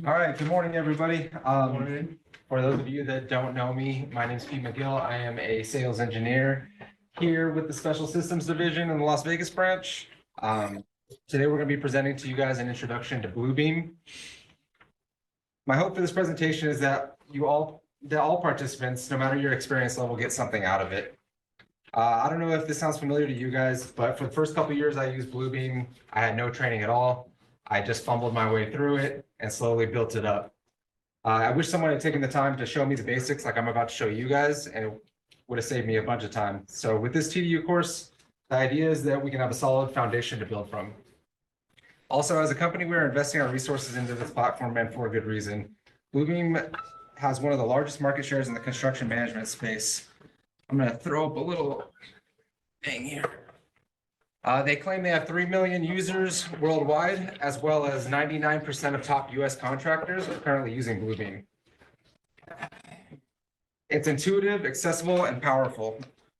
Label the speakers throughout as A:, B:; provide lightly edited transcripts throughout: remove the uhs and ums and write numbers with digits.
A: All right, good morning, everybody. For those of you that don't know me, my name is Pete McGill. I am a sales engineer here with the Special Systems Division in the Las Vegas branch. Today, we're going to be presenting to you guys an introduction to Bluebeam. My hope for this presentation is that all participants, no matter your experience level, get something out of it. I don't know if this sounds familiar to you guys, but for the first couple of years I used Bluebeam, I had no training at all. I just fumbled my way through it and slowly built it up. I wish someone had taken the time to show me the basics like I'm about to show you guys, and it would have saved me a bunch of time. So with this TDU course, the idea is that we can have a solid foundation to build from. Also, as a company, we're investing our resources into this platform, and for a good reason. Bluebeam has one of the largest market shares in the construction management space. I'm going to throw up a little thing here. They claim they have 3 million users worldwide, as well as 99% of top US contractors are currently using Bluebeam. It's intuitive, accessible, and powerful.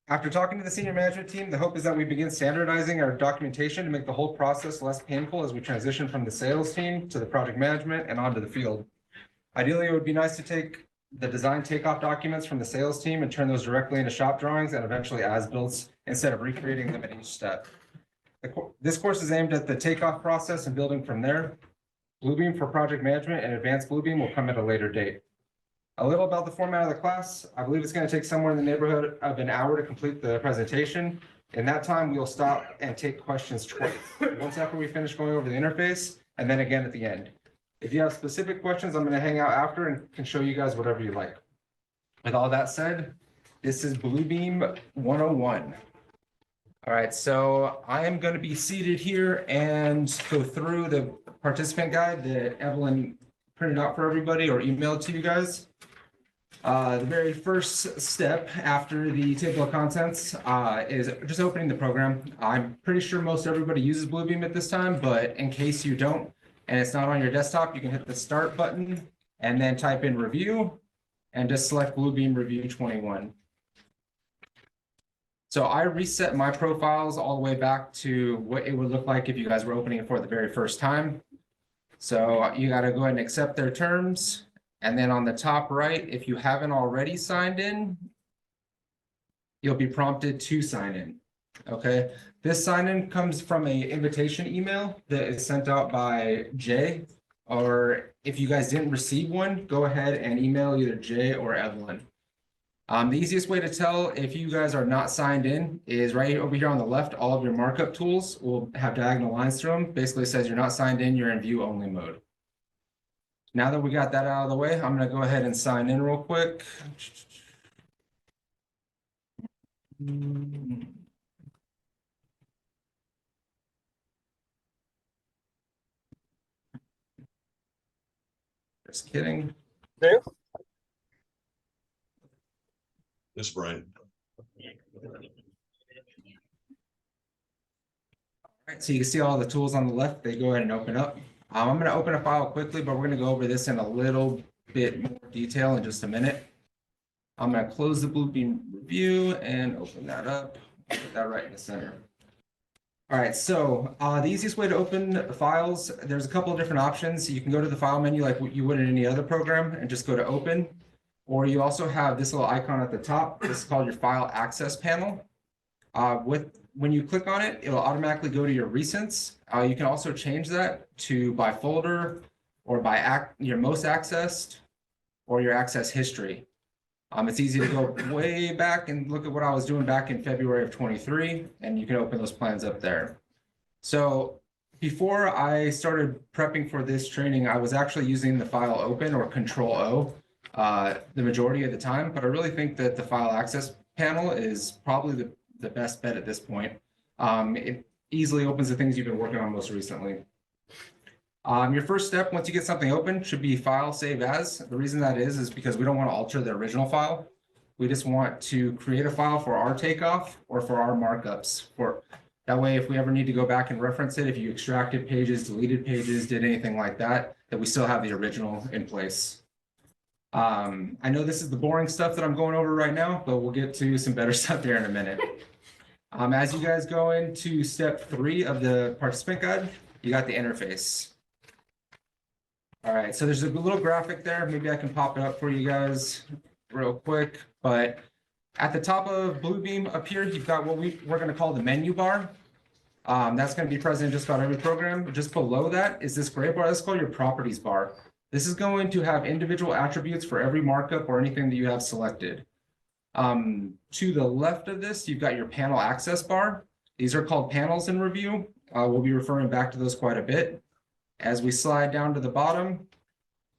A: After talking to the senior management team, the hope is that we begin standardizing our documentation to make the whole process less painful as we transition from the sales team to the project management and onto the field. Ideally, it would be nice to take the design takeoff documents from the sales team and turn those directly into shop drawings and eventually as-builts instead of recreating them at each step. This course is aimed at the takeoff process and building from there. Bluebeam for project management and advanced Bluebeam will come at a later date. A little about the format of the class. I believe it's going to take somewhere in the neighborhood of an hour to complete the presentation. In that time, we'll stop and take questions twice. Once after we finish going over the interface, and then again at the end. If you have specific questions, I'm going to hang out after and can show you guys whatever you like. With all that said, this is Bluebeam 101. All right, so I am going to be seated here and go through the participant guide that Evelyn printed out for everybody or emailed to you guys. The very first step after the table of contents is just opening the program. I'm pretty sure most everybody uses Bluebeam at this time, but in case you don't and it's not on your desktop, you can hit the start button and then type in review and just select Bluebeam Revu 21. So I reset my profiles all the way back to what it would look like if you guys were opening it for the very first time. So you got to go ahead and accept their terms. And then on the top right, if you haven't already signed in, you'll be prompted to sign in. Okay. This sign in comes from an invitation email that is sent out by Jay. Or if you guys didn't receive one, go ahead and email either Jay or Evelyn. The easiest way to tell if you guys are not signed in is right over here on the left. All of your markup tools will have diagonal lines through them. Basically says you're not signed in, you're in view only mode. Now that we got that out of the way, I'm going to go ahead and sign in real quick. Just kidding.
B: Yeah.
C: This Brian.
A: All right, so you can see all the tools on the left. They go ahead and open up. I'm going to open a file quickly, but we're going to go over this in a little bit more detail in just a minute. I'm going to close the Bluebeam Revu and open that up. Put that right in the center. All right, so the easiest way to open files, there's a couple of different options. You can go to the file menu like you would in any other program and just go to open. Or you also have this little icon at the top. This is called your file access panel. When you click on it, it'll automatically go to your recents. You can also change that to by folder or by your most accessed or your access history. It's easy to go way back and look at what I was doing back in February of 23, and you can open those plans up there. So before I started prepping for this training, I was actually using the file open or Control O the majority of the time, but I really think that the file access panel is probably the best bet at this point. It easily opens the things you've been working on most recently. Your first step, once you get something open, should be file save as. The reason that is because we don't want to alter the original file. We just want to create a file for our takeoff or for our markups. That way, if we ever need to go back and reference it, if you extracted pages, deleted pages, did anything like that, that we still have the original in place. I know this is the boring stuff that I'm going over right now, but we'll get to some better stuff there in a minute. As you guys go into step 3 of the participant guide, you got the interface. All right, so there's a little graphic there. Maybe I can pop it up for you guys real quick, but at the top of Bluebeam up here, you've got what we're gonna call the menu bar. That's gonna be present in just about every program. Just below that is this gray bar. That's called your properties bar. This is going to have individual attributes for every markup or anything that you have selected. To the left of this, you've got your panel access bar. These are called panels in Revu. We'll be referring back to those quite a bit. As we slide down to the bottom,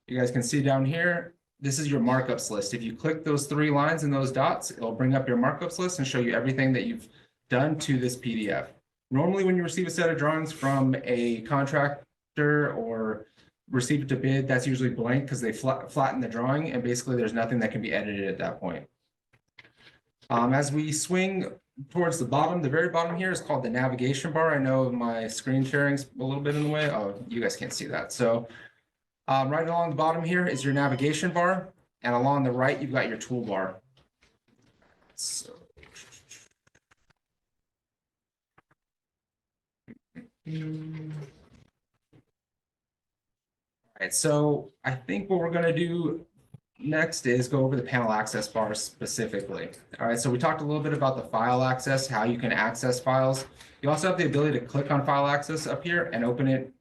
A: you guys can see down here, this is your markups list. If you click those 3 lines and those dots, it'll bring up your markups list and show you everything that you've done to this PDF. Normally, when you receive a set of drawings from a contractor or receive it to bid, that's usually blank because they flatten the drawing and basically there's nothing that can be edited at that point. As we swing towards the bottom, the very bottom here is called the navigation bar. I know my screen sharing's a little bit in the way. Oh, you guys can't see that. So right along the bottom here is your navigation bar, and along the right, you've got your toolbar. So. All right, so I think what we're gonna do next is go over the panel access bar specifically. All right, so we talked a little bit about the file access, how you can access files. You also have the ability to click on file access up here and open it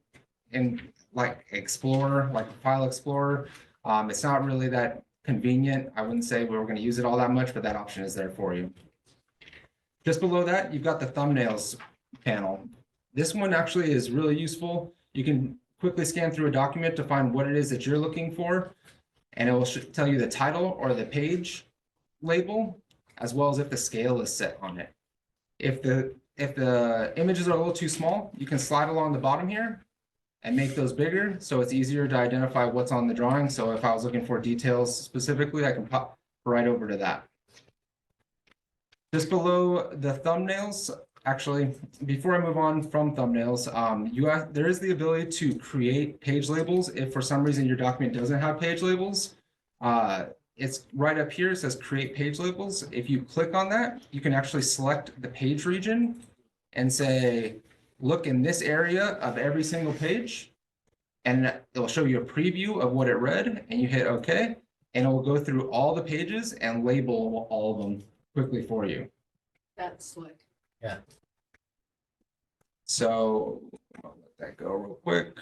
A: in like Explorer, like File Explorer. It's not really that convenient. I wouldn't say we were going to use it all that much, but that option is there for you. Just below that, you've got the thumbnails panel. This one actually is really useful. You can quickly scan through a document to find what it is that you're looking for, and it will tell you the title or the page label, as well as if the scale is set on it. If the images are a little too small, you can slide along the bottom here and make those bigger, so it's easier to identify what's on the drawing. So if I was looking for details specifically, I can pop right over to that. Just below the thumbnails, actually, before I move on from thumbnails, there is the ability to create page labels if for some reason your document doesn't have page labels. It's right up here, it says create page labels. If you click on that, you can actually select the page region and say, look in this area of every single page, and it'll show you a preview of what it read, and you hit OK, and it will go through all the pages and label all of them quickly for you.
B: That's slick.
D: Yeah.
A: So I'll let that go real quick.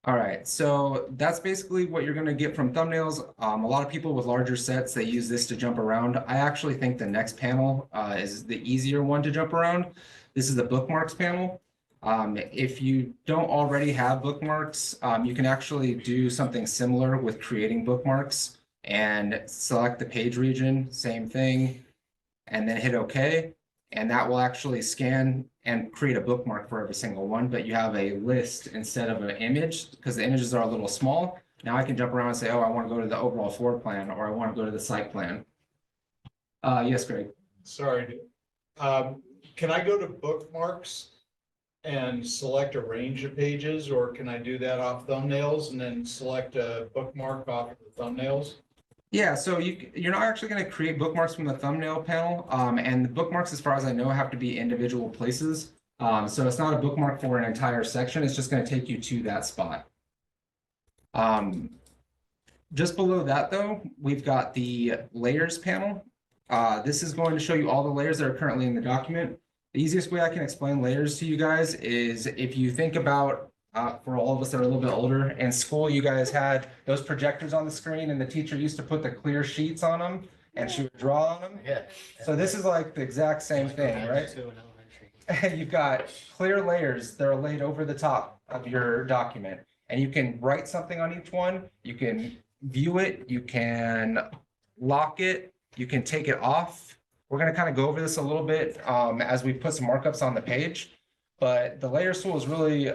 A: All right, so that's basically what you're going to get from thumbnails. A lot of people with larger sets, they use this to jump around. I actually think the next panel is the easier one to jump around. This is the bookmarks panel. If you don't already have bookmarks, you can actually do something similar with creating bookmarks and select the page region, same thing, and then hit OK. And that will actually scan and create a bookmark for every single one, but you have a list instead of an image because the images are a little small. Now I can jump around and say, oh, I want to go to the overall floor plan, or I want to go to the site plan. Yes, Greg.
D: Sorry. Can I go to bookmarks and select a range of pages, or can I do that off thumbnails and then select a bookmark off of the thumbnails?
A: Yeah, so you're not actually going to create bookmarks from the thumbnail panel, and the bookmarks, as far as I know, have to be individual places. So it's not a bookmark for an entire section. It's just going to take you to that spot. Just below that, though, we've got the layers panel. This is going to show you all the layers that are currently in the document. The easiest way I can explain layers to you guys is if you think about for all of us that are a little bit older, in school, you guys had those projectors on the screen and the teacher used to put the clear sheets on them and she would draw on them.
D: Yeah.
A: So this is like the exact same thing, right? You've got clear layers that are laid over the top of your document, and you can write something on each one. You can view it, you can lock it, you can take it off. We're going to kind of go over this a little bit as we put some markups on the page, but the layers tool is really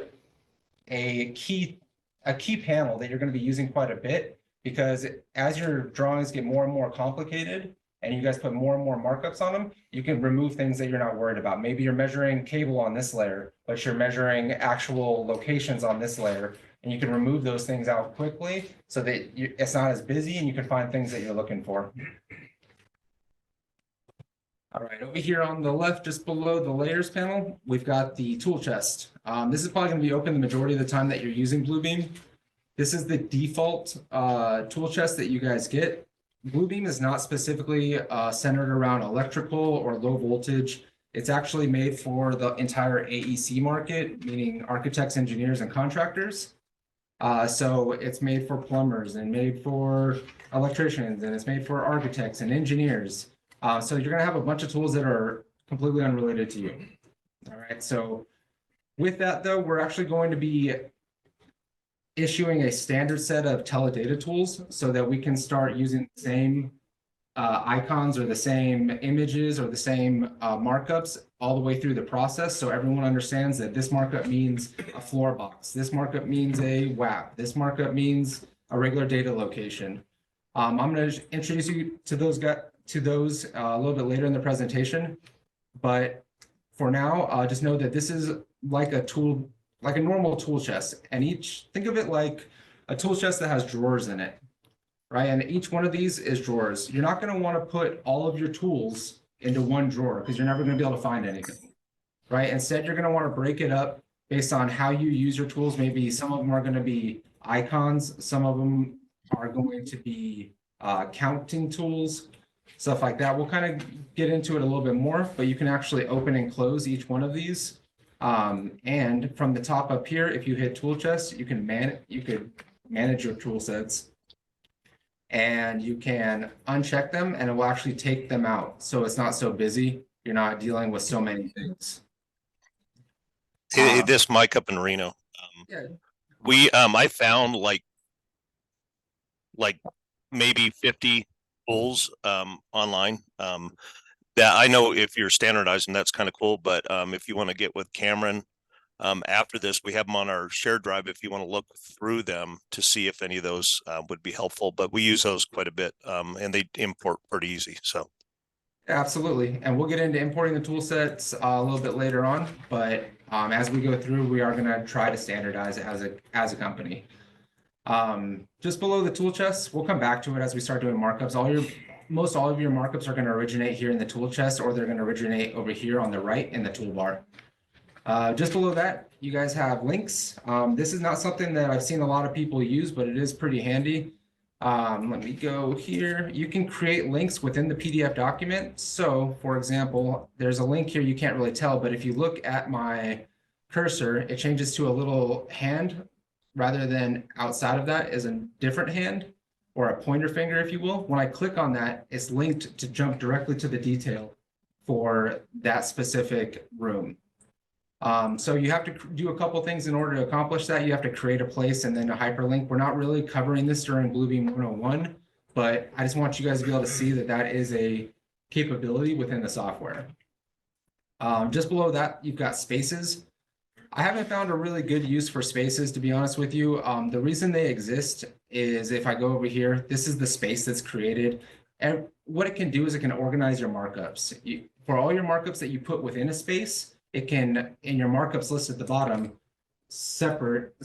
A: a key panel that you're going to be using quite a bit, because as your drawings get more and more complicated and you guys put more and more markups on them, you can remove things that you're not worried about. Maybe you're measuring cable on this layer, but you're measuring actual locations on this layer, and you can remove those things out quickly so that it's not as busy and you can find things that you're looking for. All right, over here on the left, just below the layers panel, we've got the tool chest. This is probably going to be open the majority of the time that you're using Bluebeam. This is the default tool chest that you guys get. Bluebeam is not specifically centered around electrical or low voltage. It's actually made for the entire AEC market, meaning architects, engineers, and contractors. So it's made for plumbers and made for electricians, and it's made for architects and engineers. So you're going to have a bunch of tools that are completely unrelated to you. All right. So with that, though, we're actually going to be issuing a standard set of teledata tools so that we can start using the same icons or the same images or the same markups all the way through the process. So everyone understands that this markup means a floor box. This markup means a WAP. This markup means a regular data location. I'm going to introduce you to those a little bit later in the presentation. But for now, just know that this is like a tool, like a normal tool chest. And think of it like a tool chest that has drawers in it. Right, and each one of these is drawers. You're not going to want to put all of your tools into one drawer because you're never going to be able to find anything, right? Instead, you're going to want to break it up based on how you use your tools. Maybe some of them are going to be icons, some of them are going to be counting tools, stuff like that. We'll kind of get into it a little bit more, but you can actually open and close each one of these. And from the top up here, if you hit tool chest, you could manage your tool sets. And you can uncheck them and it will actually take them out. So it's not so busy. You're not dealing with so many things.
B: Hey, this Mike up in Reno.
A: Yeah.
B: I found like maybe 50 tools online. That I know if you're standardizing, that's kind of cool. But if you want to get with Cameron, after this, we have them on our shared drive if you want to look through them to see if any of those would be helpful. But we use those quite a bit and they import pretty easy. So
A: Absolutely. And we'll get into importing the tool sets a little bit later on. But as we go through, we are going to try to standardize it as a company. Just below the tool chest, we'll come back to it as we start doing markups. Most all of your markups are going to originate here in the tool chest, or they're going to originate over here on the right in the toolbar. Just below that, you guys have links. This is not something that I've seen a lot of people use, but it is pretty handy. Let me go here. You can create links within the PDF document. So for example, there's a link here you can't really tell, but if you look at my cursor, it changes to a little hand rather than outside of that is a different hand or a pointer finger, if you will. When I click on that, it's linked to jump directly to the detail for that specific room. So you have to do a couple things in order to accomplish that. You have to create a place and then a hyperlink. We're not really covering this during Bluebeam 101, but I just want you guys to be able to see that that is a capability within the software. Just below that, you've got spaces. I haven't found a really good use for spaces, to be honest with you. The reason they exist is if I go over here, this is the space that's created. And what it can do is it can organize your markups. For all your markups that you put within a space, it can, in your markups list at the bottom, separate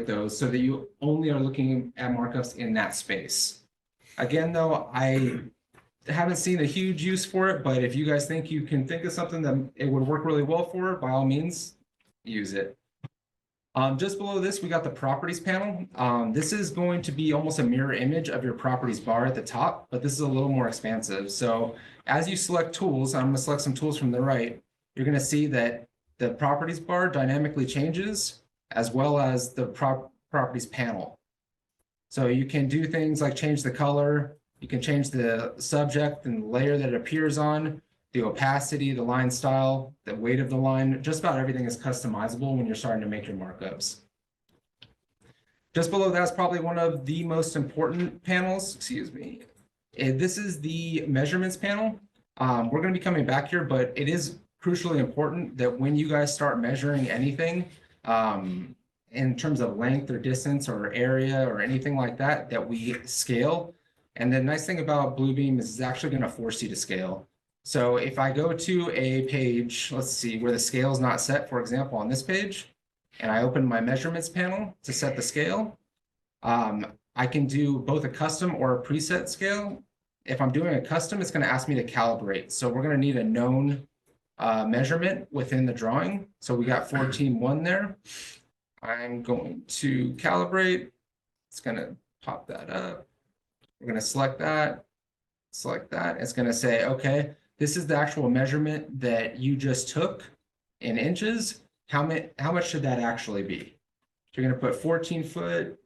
A: those so that you only are looking at markups in that space. Again, though, I haven't seen a huge use for it, but if you guys think you can think of something that it would work really well for, by all means, use it. Just below this, we got the properties panel. This is going to be almost a mirror image of your properties bar at the top, but this is a little more expansive. So as you select tools, I'm going to select some tools from the right. You're going to see that the properties bar dynamically changes as well as the properties panel. So you can do things like change the color. You can change the subject and the layer that it appears on, the opacity, the line style, the weight of the line. Just about everything is customizable when you're starting to make your markups. Just below that is probably one of the most important panels. Excuse me. This is the measurements panel. We're going to be coming back here, but it is crucially important that when you guys start measuring anything in terms of length or distance or area or anything like that, that we scale. And the nice thing about Bluebeam is it's actually going to force you to scale. So if I go to a page, let's see, where the scale is not set, for example, on this page, and I open my measurements panel to set the scale, I can do both a custom or a preset scale. if I'm doing a custom, it's gonna ask me to calibrate. So we're gonna need a known measurement within the drawing. So we got 14.1 there. I'm going to calibrate. It's gonna pop that up. We're gonna select that. It's gonna say, okay, this is the actual measurement that you just took in inches. How much should that actually be? So you're gonna put 14 foot,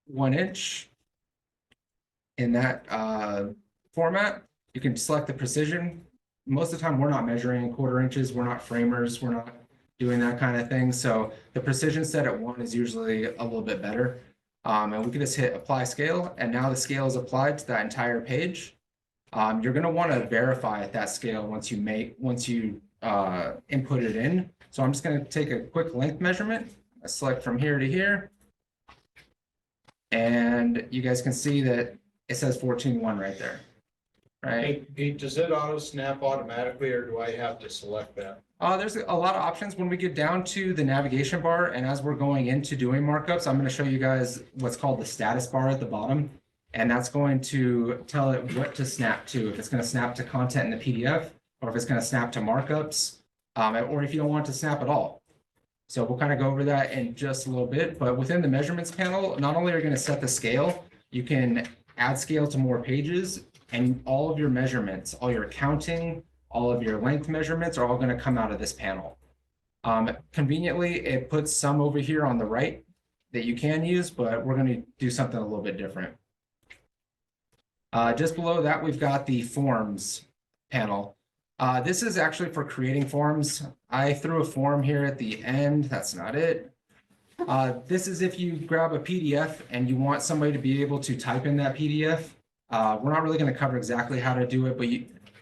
A: 1 inch in that format. You can select the precision. Most of the time, we're not measuring in 1/4 inches. We're not framers. We're not doing that kind of thing. So the precision set at 1 is usually a little bit better. And we can just hit apply scale, and now the scale is applied to that entire page. You're going to want to verify at that scale once you input it in. So I'm just going to take a quick length measurement. I select from here to here, and you guys can see that it says 14.1 right there. Right.
D: Hey, Pete, does it auto snap automatically or do I have to select that?
A: There's a lot of options when we get down to the navigation bar, and as we're going into doing markups, I'm going to show you guys what's called the status bar at the bottom, and that's going to tell it what to snap to, if it's going to snap to content in the PDF, or if it's going to snap to markups, or if you don't want to snap at all. So we'll kind of go over that in just a little bit, but within the measurements panel, not only are you going to set the scale, you can add scale to more pages, and all of your measurements, all your counting, all of your length measurements are all going to come out of this panel. Conveniently, it puts some over here on the right that you can use, but we're going to do something a little bit different. Just below that, we've got the forms panel. This is actually for creating forms. I threw a form here at the end. That's not it. This is if you grab a PDF and you want somebody to be able to type in that PDF. We're not really going to cover exactly how to do it, but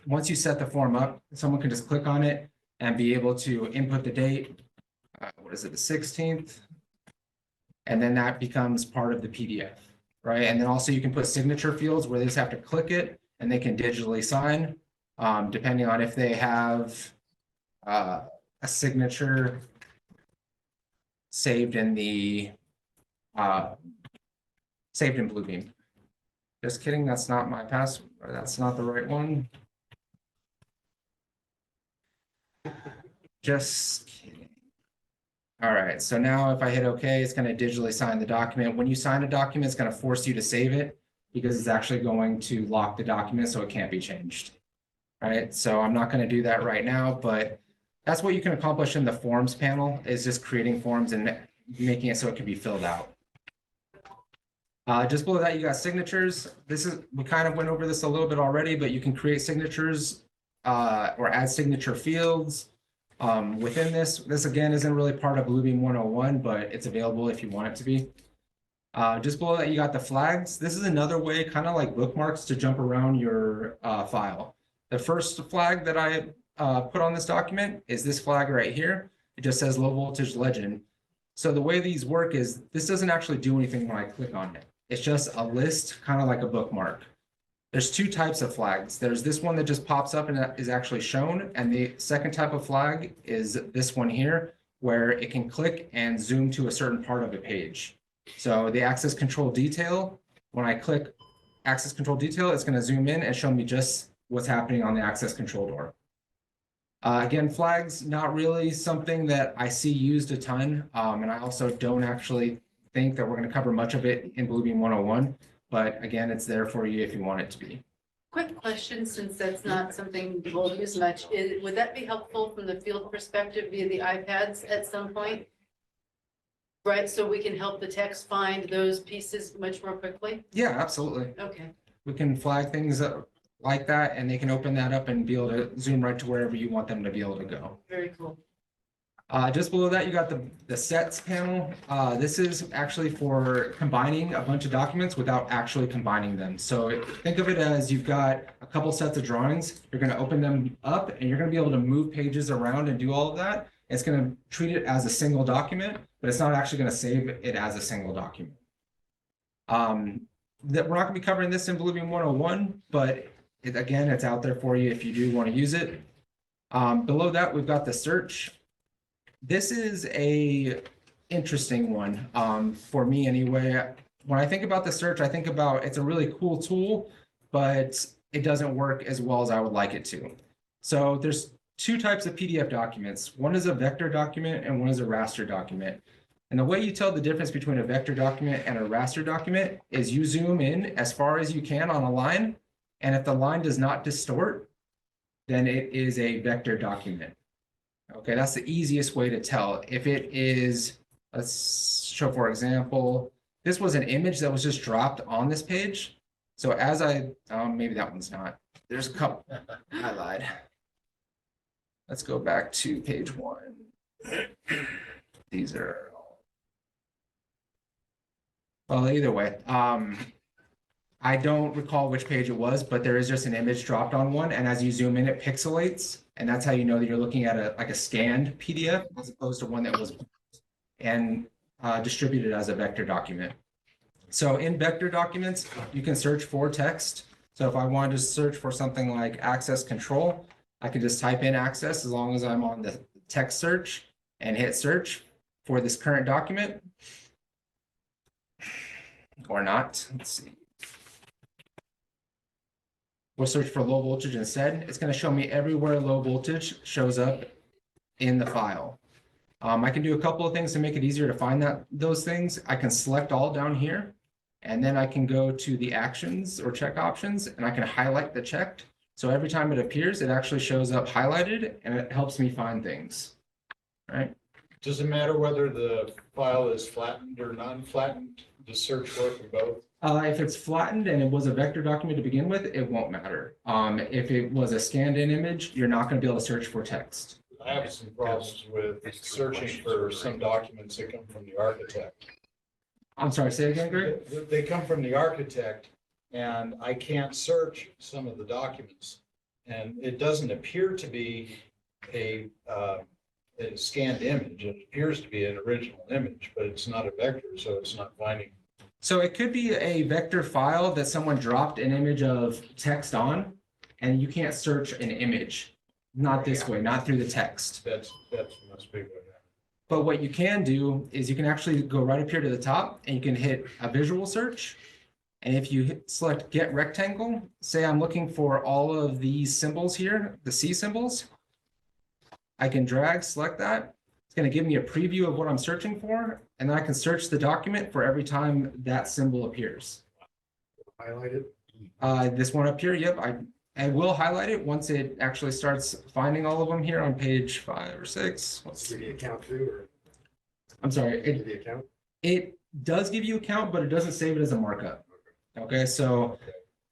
A: once you set the form up, someone can just click on it and be able to input the date. What is it, the 16th? And then that becomes part of the PDF, right? And then also you can put signature fields where they just have to click it and they can digitally sign, depending on if they have a signature saved in Bluebeam. Just kidding, that's not my password. That's not the right one. Just kidding. All right, so now if I hit OK, it's going to digitally sign the document. When you sign a document, it's going to force you to save it because it's actually going to lock the document so it can't be changed. All right, so I'm not going to do that right now, but that's what you can accomplish in the forms panel, is just creating forms and making it so it can be filled out. Just below that, you got signatures. We kind of went over this a little bit already, but you can create signatures or add signature fields within this. This again isn't really part of Bluebeam 101, but it's available if you want it to be. Just below that, you got the flags. This is another way, kind of like bookmarks, to jump around your file. The first flag that I put on this document is this flag right here. It just says low voltage legend. So the way these work is this doesn't actually do anything when I click on it. It's just a list, kind of like a bookmark. There's two types of flags. There's this one that just pops up and is actually shown. And the second type of flag is this one here, where it can click and zoom to a certain part of a page. So the access control detail, when I click access control detail, it's going to zoom in and show me just what's happening on the access control door. Again, flags, not really something that I see used a ton. And I also don't actually think that we're going to cover much of it in Bluebeam 101. But again, it's there for you if you want it to be.
E: Quick question, since that's not something we'll use much, would that be helpful from the field perspective via the iPads at some point? Right, so we can help the text find those pieces much more quickly?
A: Yeah, absolutely.
E: Okay.
A: We can flag things up like that, and they can open that up and be able to zoom right to wherever you want them to be able to go.
E: Very cool.
A: Just below that, you got the sets panel. This is actually for combining a bunch of documents without actually combining them. So think of it as you've got a couple sets of drawings. You're going to open them up and you're going to be able to move pages around and do all of that. It's going to treat it as a single document, but it's not actually going to save it as a single document. We're not going to be covering this in Bluebeam 101, but again, it's out there for you if you do want to use it. Below that, we've got the search. This is a interesting one for me anyway. When I think about the search, I think about it's a really cool tool, but it doesn't work as well as I would like it to. So there's two types of PDF documents. One is a vector document and one is a raster document. And the way you tell the difference between a vector document and a raster document is you zoom in as far as you can on a line. And if the line does not distort, then it is a vector document. Okay, that's the easiest way to tell. If it is, let's show for example, this was an image that was just dropped on this page. So as maybe that one's not. There's a couple, I lied. Let's go back to page 1. These are, well, either way, I don't recall which page it was, but there is just an image dropped on one, and as you zoom in, it pixelates, and that's how you know that you're looking at a scanned PDF as opposed to one that was and distributed as a vector document. So in vector documents, you can search for text. So if I wanted to search for something like access control, I can just type in access as long as I'm on the text search and hit search for this current document. Or not. Let's see. We'll search for low voltage instead. It's going to show me everywhere low voltage shows up in the file. I can do a couple of things to make it easier to find those things. I can select all down here, and then I can go to the actions or check options, and I can highlight the checked. So every time it appears, it actually shows up highlighted, and it helps me find things. All right.
D: Does it matter whether the file is flattened or non-flattened? Does search work for both?
A: If it's flattened and it was a vector document to begin with, it won't matter. If it was a scanned in image, you're not going to be able to search for text.
D: I have some problems with searching for some documents that come from the architect.
A: I'm sorry, say it again, Greg?
D: They come from the architect, and I can't search some of the documents. And it doesn't appear to be a scanned image. It appears to be an original image, but it's not a vector, so it's not finding.
A: So it could be a vector file that someone dropped an image of text on, and you can't search an image. Not this way, not through the text.
D: That's must be what happened.
A: But what you can do is you can actually go right up here to the top and you can hit a visual search. And if you select get rectangle, say I'm looking for all of these symbols here, the C symbols, I can drag, select that. It's going to give me a preview of what I'm searching for, and then I can search the document for every time that symbol appears.
F: Highlighted.
A: This one up here, yep, I will highlight it once it actually starts finding all of them here on page 5 or 6. Let's
F: Give
A: see.
F: you a count too, or
A: I'm sorry,
F: give you a count?
A: it does give you a count, but it doesn't save it as a markup. Okay, so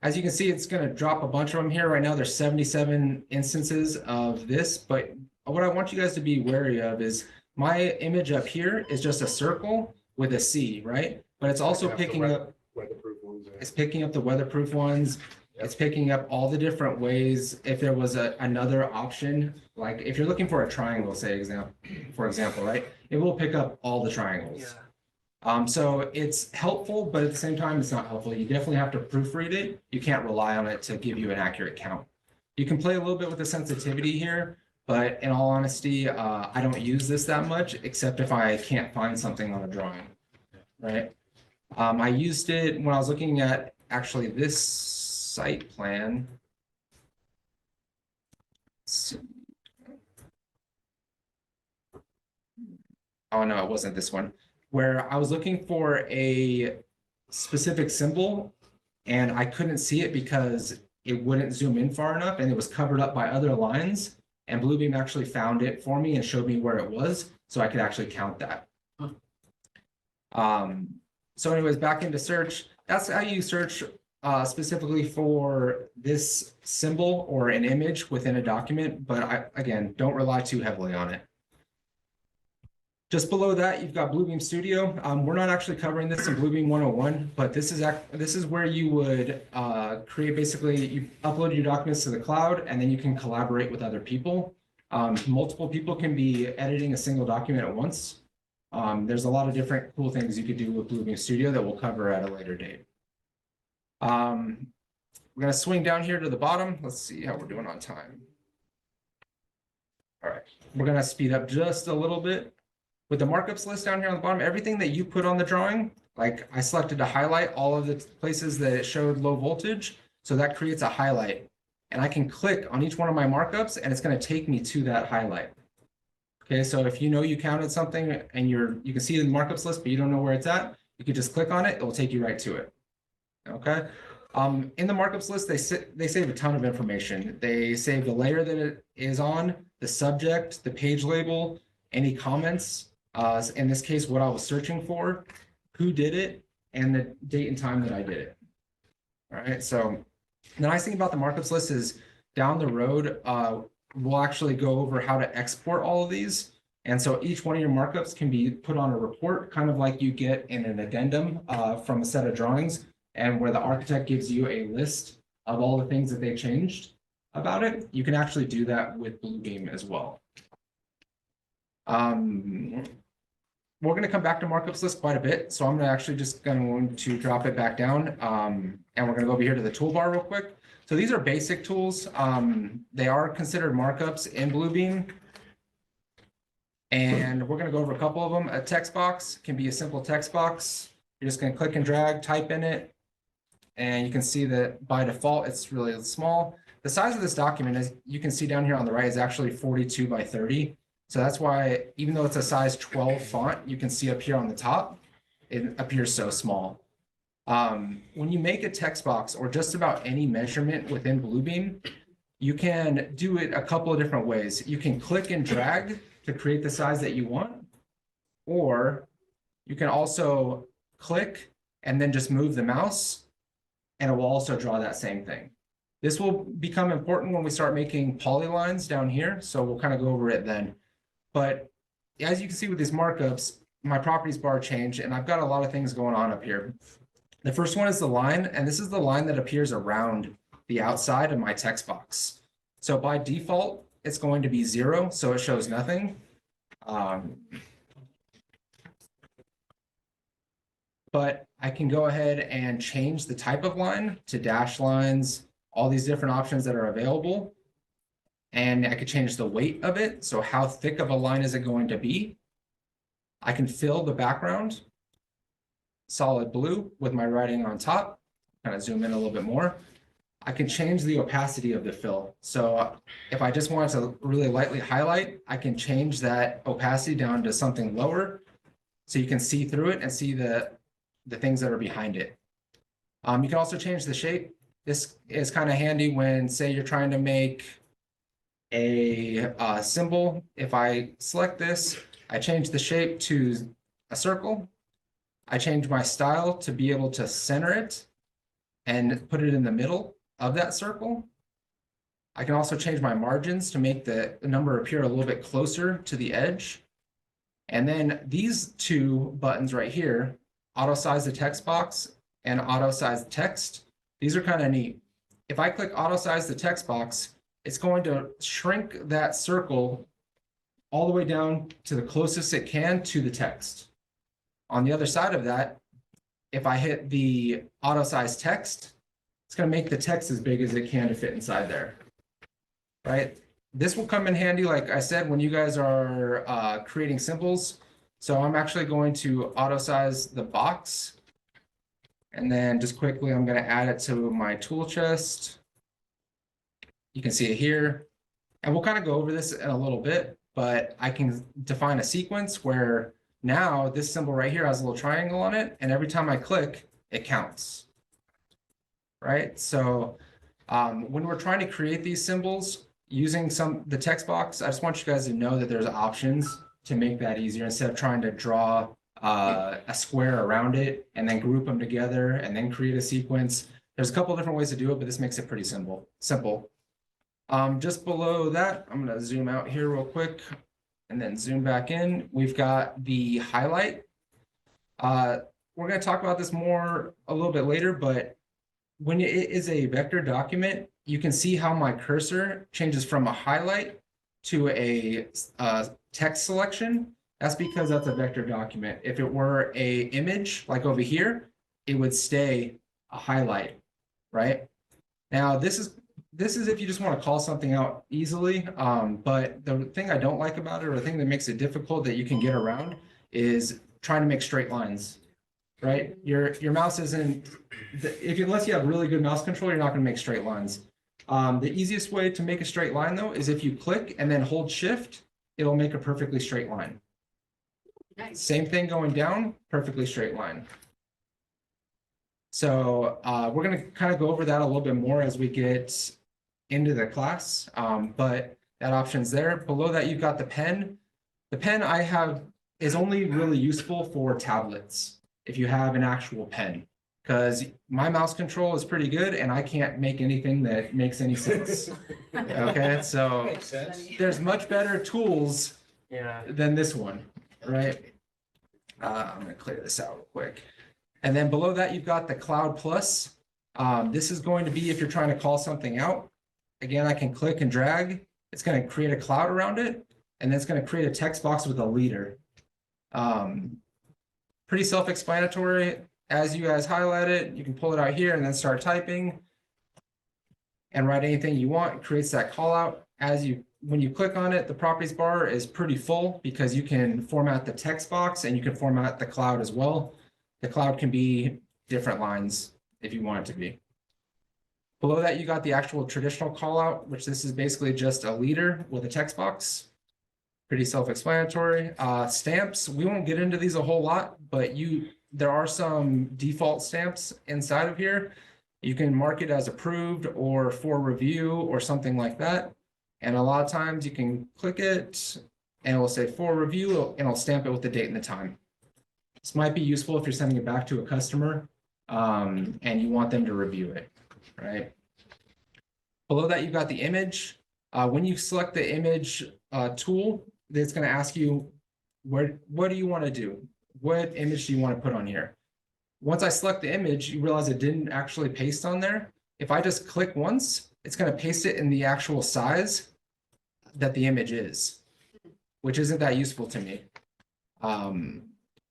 A: as you can see, it's going to drop a bunch of them here. Right now, there's 77 instances of this, but what I want you guys to be wary of is my image up here is just a circle with a C, right? But it's also picking up,
F: Weatherproof ones.
A: it's picking up the weatherproof ones. It's picking up all the different ways. If there was another option, like if you're looking for a triangle, for example, right? It will pick up all the triangles. So it's helpful, but at the same time, it's not helpful. You definitely have to proofread it. You can't rely on it to give you an accurate count. You can play a little bit with the sensitivity here, but in all honesty, I don't use this that much, except if I can't find something on a drawing, right? I used it when I was looking at actually this site plan. Let's see. Oh, no, it wasn't this one. Where I was looking for a specific symbol and I couldn't see it because it wouldn't zoom in far enough and it was covered up by other lines. And Bluebeam actually found it for me and showed me where it was, so I could actually count that. So anyways, back into search. That's how you search specifically for this symbol or an image within a document, but again, don't rely too heavily on it. Just below that, you've got Bluebeam Studio. We're not actually covering this in Bluebeam 101, but this is where you would create, basically, you upload your documents to the cloud, and then you can collaborate with other people. Multiple people can be editing a single document at once. There's a lot of different cool things you could do with Bluebeam Studio that we'll cover at a later date. We're going to swing down here to the bottom. Let's see how we're doing on time. All right, we're going to speed up just a little bit. With the markups list down here on the bottom, everything that you put on the drawing, like I selected to highlight all of the places that it showed low voltage. So that creates a highlight. And I can click on each one of my markups and it's going to take me to that highlight. Okay, so if you know you counted something and you can see the markups list, but you don't know where it's at, you can just click on it, it will take you right to it. Okay. In the markups list, they save a ton of information. They save the layer that it is on, the subject, the page label, any comments, in this case, what I was searching for, who did it, and the date and time that I did it. All right, so the nice thing about the markups list is down the road, we'll actually go over how to export all of these. And so each one of your markups can be put on a report, kind of like you get in an addendum from a set of drawings, and where the architect gives you a list of all the things that they changed about it. You can actually do that with Bluebeam as well. We're going to come back to markups list quite a bit, so I'm going to drop it back down, and we're going to go over here to the toolbar real quick. So these are basic tools. They are considered markups in Bluebeam, and we're going to go over a couple of them. A text box can be a simple text box. You're just going to click and drag, type in it, and you can see that by default it's really small. The size of this document, as you can see down here on the right, is actually 42 by 30. So that's why, even though it's a size 12 font, you can see up here on the top, it appears so small. When you make a text box or just about any measurement within Bluebeam, you can do it a couple of different ways. You can click and drag to create the size that you want, or you can also click and then just move the mouse, and it will also draw that same thing. This will become important when we start making polylines down here, so we'll kind of go over it then. But as you can see with these markups, my properties bar changed, and I've got a lot of things going on up here. The first one is the line, and this is the line that appears around the outside of my text box. So by default, it's going to be 0, so it shows nothing. But I can go ahead and change the type of line to dash lines, all these different options that are available. And I could change the weight of it. So how thick of a line is it going to be? I can fill the background solid blue with my writing on top. Kind of zoom in a little bit more. I can change the opacity of the fill. So if I just wanted to really lightly highlight, I can change that opacity down to something lower, so you can see through it and see the things that are behind it. You can also change the shape. This is kind of handy when, say, you're trying to make a symbol. If I select this, I change the shape to a circle. I change my style to be able to center it and put it in the middle of that circle. I can also change my margins to make the number appear a little bit closer to the edge. And then these two buttons right here, auto size the text box and auto size text, these are kind of neat. If I click auto size the text box, it's going to shrink that circle all the way down to the closest it can to the text. On the other side of that, if I hit the auto size text, it's going to make the text as big as it can to fit inside there, right? This will come in handy, like I said, when you guys are creating symbols. So I'm actually going to auto size the box. And then just quickly, I'm going to add it to my tool chest. You can see it here. And we'll kind of go over this in a little bit, but I can define a sequence where now this symbol right here has a little triangle on it. And every time I click, it counts. Right? So when we're trying to create these symbols using the text box, I just want you guys to know that there's options to make that easier instead of trying to draw a square around it and then group them together and then create a sequence. There's a couple different ways to do it, but this makes it pretty simple. Just below that, I'm going to zoom out here real quick and then zoom back in. We've got the highlight. We're going to talk about this more a little bit later, but when it is a vector document, you can see how my cursor changes from a highlight to a text selection. That's because that's a vector document. If it were a image, like over here, it would stay a highlight, right? Now, this is if you just want to call something out easily, but the thing I don't like about it, or the thing that makes it difficult that you can get around, is trying to make straight lines. right? Your mouse isn't, unless you have really good mouse control, you're not gonna make straight lines. The easiest way to make a straight line though, is if you click and then hold shift, it'll make a perfectly straight line.
E: Nice.
A: Same thing going down, perfectly straight line. So we're gonna kind of go over that a little bit more as we get into the class, but that option's there. Below that, you've got the pen. The pen I have is only really useful for tablets, if you have an actual pen. Because my mouse control is pretty good and I can't make anything that makes any sense. Okay, so
D: Makes sense.
A: there's much better tools
G: Yeah.
A: than this one, right? I'm gonna clear this out real quick. And then below that, you've got the Cloud Plus. This is going to be if you're trying to call something out. Again, I can click and drag. It's gonna create a cloud around it, and then it's gonna create a text box with a leader. Pretty self-explanatory. As you guys highlight it, you can pull it out here and then start typing and write anything you want. It creates that call out. When you click on it, the properties bar is pretty full because you can format the text box and you can format the cloud as well. The cloud can be different lines if you want it to be. Below that, you got the actual traditional call out, which this is basically just a leader with a text box. Pretty self-explanatory. Stamps, we won't get into these a whole lot, but there are some default stamps inside of here. You can mark it as approved or for review or something like that. And a lot of times you can click it and it will say for review and it'll stamp it with the date and the time. This might be useful if you're sending it back to a customer and you want them to review it, right? Below that, you've got the image. When you select the image tool, it's going to ask you, what do you want to do? What image do you want to put on here? Once I select the image, you realize it didn't actually paste on there. If I just click once, it's going to paste it in the actual size that the image is, which isn't that useful to me. Let's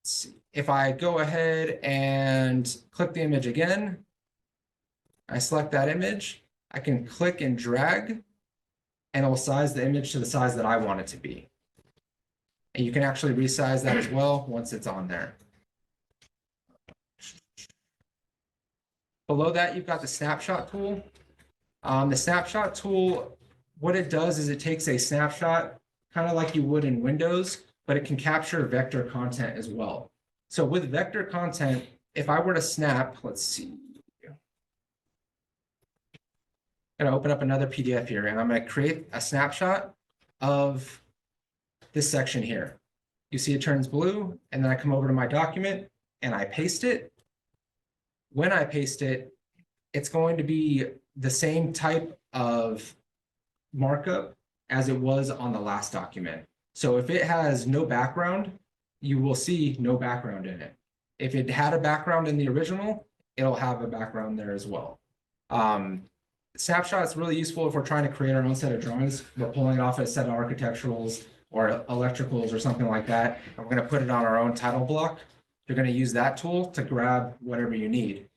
A: see. If I go ahead and click the image again, I select that image, I can click and drag, and it will size the image to the size that I want it to be. And you can actually resize that as well once it's on there. Below that, you've got the snapshot tool. The snapshot tool, what it does is it takes a snapshot, kind of like you would in Windows, but it can capture vector content as well. So with vector content, if I were to snap, let's see. I'm going to open up another PDF here, and I'm going to create a snapshot of this section here. You see it turns blue, and then I come over to my document, and I paste it. When I paste it, it's going to be the same type of markup as it was on the last document. So if it has no background, you will see no background in it. If it had a background in the original, it'll have a background there as well. Snapshot is really useful if we're trying to create our own set of drawings. We're pulling it off a set of architecturals or electricals or something like that. And we're going to put it on our own title block. You're going to use that tool to grab whatever you need.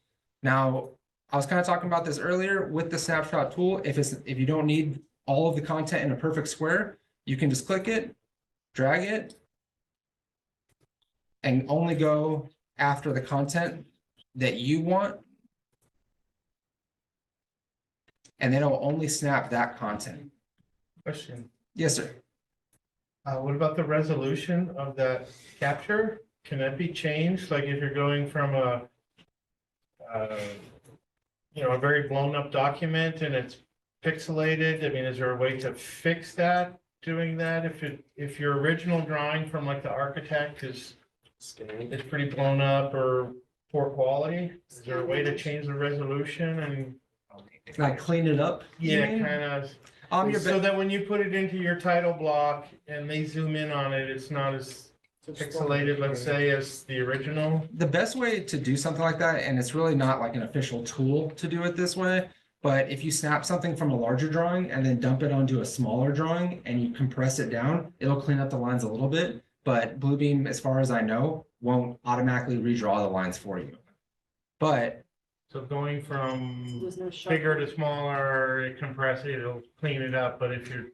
A: Now, I was kind of talking about this earlier with the snapshot tool. If you don't need all of the content in a perfect square, you can just click it, drag it, and only go after the content that you want. And then it'll only snap that content.
G: Question.
A: Yes, sir.
G: What about the resolution of that capture? Can that be changed? Like if you're going from a very blown up document and it's pixelated, I mean, is there a way to fix that, doing that? If your original drawing from like the architect is pretty blown up or poor quality, is there a way to change the resolution and?
A: Like clean it up? you
G: Yeah,
A: mean?
G: kind of.
A: Your
G: So that when you put it into your title block and they zoom in on it, it's not as pixelated, let's say, as the original.
A: The best way to do something like that, and it's really not like an official tool to do it this way, but if you snap something from a larger drawing and then dump it onto a smaller drawing and you compress it down, it'll clean up the lines a little bit. But Bluebeam, as far as I know, won't automatically redraw the lines for you. But
G: So going from
E: There's no sharp-
G: bigger to smaller, it compress it, it'll clean it up. But if you're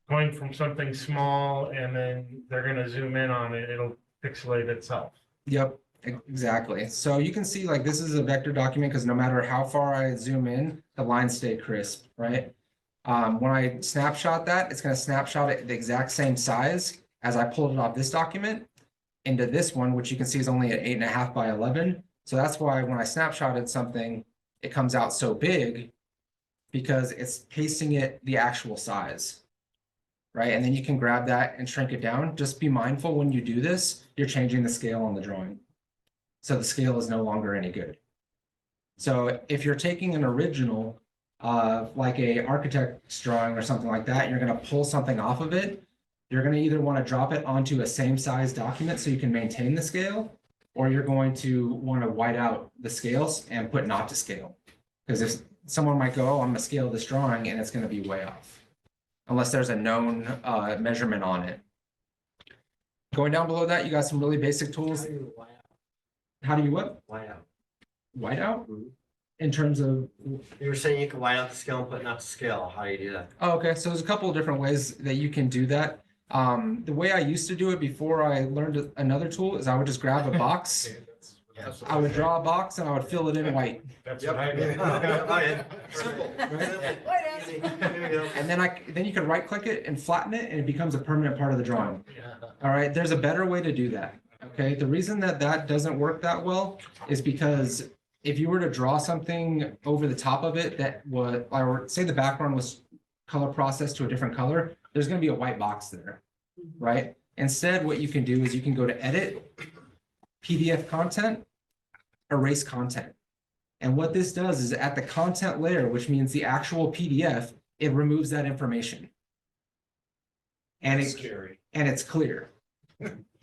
G: going from something small and then they're gonna zoom in on it, it'll pixelate itself.
A: yep. Exactly. So you can see like this is a vector document because no matter how far I zoom in, the lines stay crisp, right? When I snapshot that, it's going to snapshot it the exact same size as I pulled it off this document into this one, which you can see is only at 8.5 by 11. So that's why when I snapshotted something, it comes out so big because it's pasting it the actual size. Right? And then you can grab that and shrink it down. Just be mindful when you do this, you're changing the scale on the drawing. So the scale is no longer any good. So if you're taking an original, like a architect's drawing or something like that, you're going to pull something off of it. You're going to either want to drop it onto a same size document so you can maintain the scale, or you're going to want to white out the scales and put not to scale. Because if someone might go, oh, I'm going to scale this drawing and it's going to be way off, unless there's a known measurement on it. Going down below that, you got some really basic tools. How do you what?
H: White out.
A: White out?
H: Mhm.
A: In terms of,
H: You were saying you can white out the scale and put not to scale. How do you do that?
A: oh, okay, so there's a couple of different ways that you can do that. The way I used to do it before I learned another tool is I would just grab a box. I would draw a box and I would fill it in white.
G: That's
F: Yep.
G: what I did.
H: Simple. Easy.
A: And then you can right click it and flatten it and it becomes a permanent part of the drawing. All right, there's a better way to do that. Okay, the reason that that doesn't work that well is because if you were to draw something over the top of it that would, or say the background was color processed to a different color, there's going to be a white box there, right? Instead, what you can do is you can go to edit, PDF content, erase content. And what this does is at the content layer, which means the actual PDF, it removes that information. And
D: That's
A: it,
D: scary.
A: and it's clear,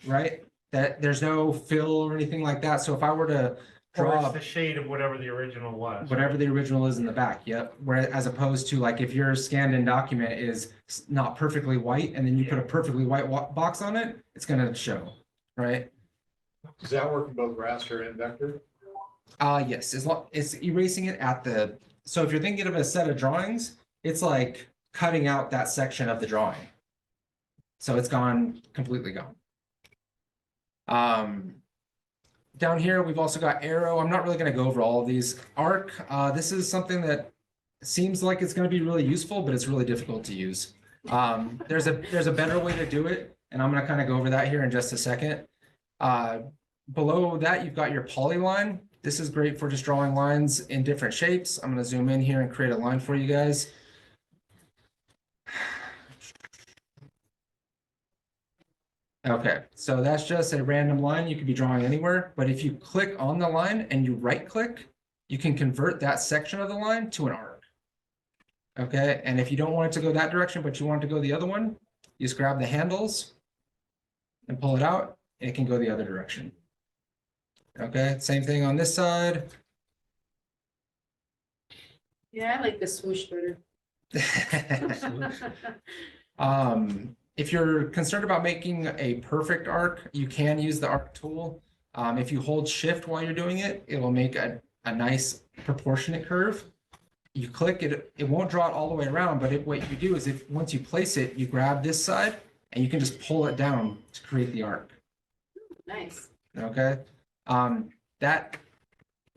A: right? That there's no fill or anything like that. So if I were to
G: Or
A: draw
G: it's the shade of whatever the original was.
A: whatever the original is in the back, yep. Whereas as opposed to like if your scanned in document is not perfectly white and then you put a perfectly white box on it, it's gonna show, right?
D: Does that work in both raster and vector?
A: Yes, it's erasing it at the, so if you're thinking of a set of drawings, it's like cutting out that section of the drawing. So it's gone, completely gone. Down here, we've also got arrow. I'm not really going to go over all of these. Arc, this is something that seems like it's going to be really useful, but it's really difficult to use. There's a better way to do it, and I'm going to kind of go over that here in just a second. Below that, you've got your polyline. This is great for just drawing lines in different shapes. I'm going to zoom in here and create a line for you guys. Okay, so that's just a random line you could be drawing anywhere, but if you click on the line and you right click, you can convert that section of the line to an arc. Okay, and if you don't want it to go that direction, but you want it to go the other one, you just grab the handles and pull it out, and it can go the other direction. Okay, same thing on this side.
E: Yeah, I like the swoosh better.
A: If you're concerned about making a perfect arc, you can use the arc tool. If you hold shift while you're doing it, it will make a nice proportionate curve. You click it, it won't draw it all the way around, but what you do is once you place it, you grab this side and you can just pull it down to create the arc.
E: Nice.
A: Okay. That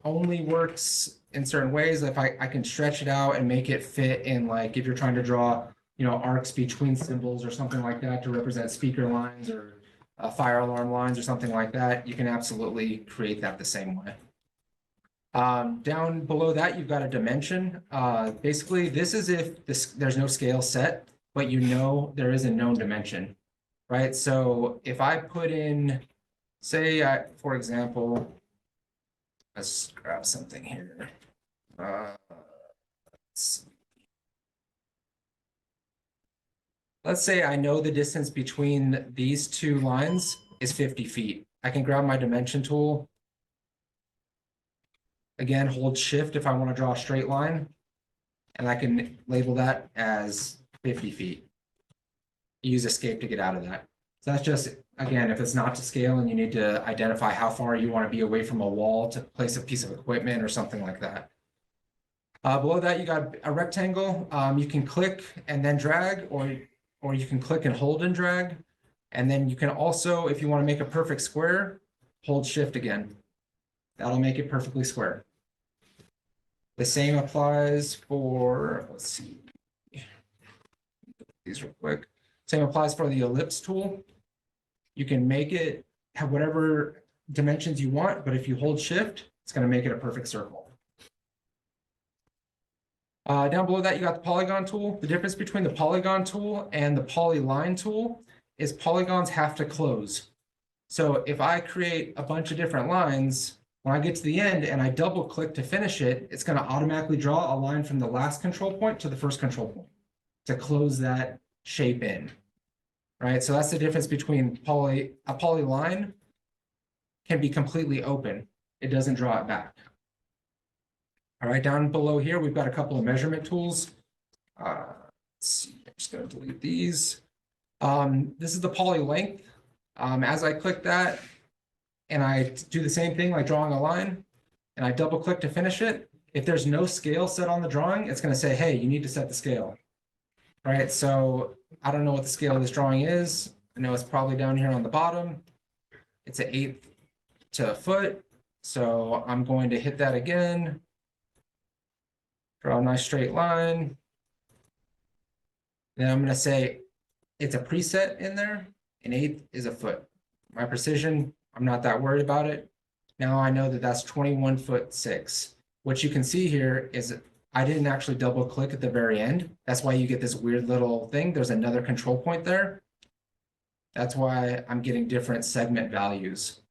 A: only works in certain ways. If I can stretch it out and make it fit in, like if you're trying to draw, arcs between symbols or something like that to represent speaker lines or fire alarm lines or something like that, you can absolutely create that the same way. Down below that, you've got a dimension. Basically, this is if there's no scale set, but there is a known dimension, right? So if I put in, say, for example, let's grab something here. Let's say I know the distance between these two lines is 50 feet. I can grab my dimension tool. Again, hold shift if I want to draw a straight line. And I can label that as 50 feet. Use escape to get out of that. So that's just, again, if it's not to scale and you need to identify how far you want to be away from a wall to place a piece of equipment or something like that. Below that, you got a rectangle. You can click and then drag, or you can click and hold and drag. And then you can also, if you want to make a perfect square, hold shift again. That'll make it perfectly square. The same applies for, let's see. These real quick. Same applies for the ellipse tool. You can make it have whatever dimensions you want, but if you hold shift, it's going to make it a perfect circle. Down below that, you got the polygon tool. The difference between the polygon tool and the polyline tool is polygons have to close. So if I create a bunch of different lines, when I get to the end and I double click to finish it, it's going to automatically draw a line from the last control point to the first control point to close that shape in. Right, so that's the difference between a polyline can be completely open. It doesn't draw it back. All right, down below here, we've got a couple of measurement tools. Let's see, I'm just going to delete these. This is the poly length. As I click that and I do the same thing like drawing a line and I double click to finish it, if there's no scale set on the drawing, it's going to say, hey, you need to set the scale. Right, so I don't know what the scale of this drawing is. I know it's probably down here on the bottom. It's an 1/8 to a foot. So I'm going to hit that again. Draw a nice straight line. Then I'm going to say it's a preset in there. 1/8 is a foot. My precision, I'm not that worried about it. Now I know that that's 21'6". What you can see here is I didn't actually double click at the very end. That's why you get this weird little thing. There's another control point there. That's why I'm getting different segment values,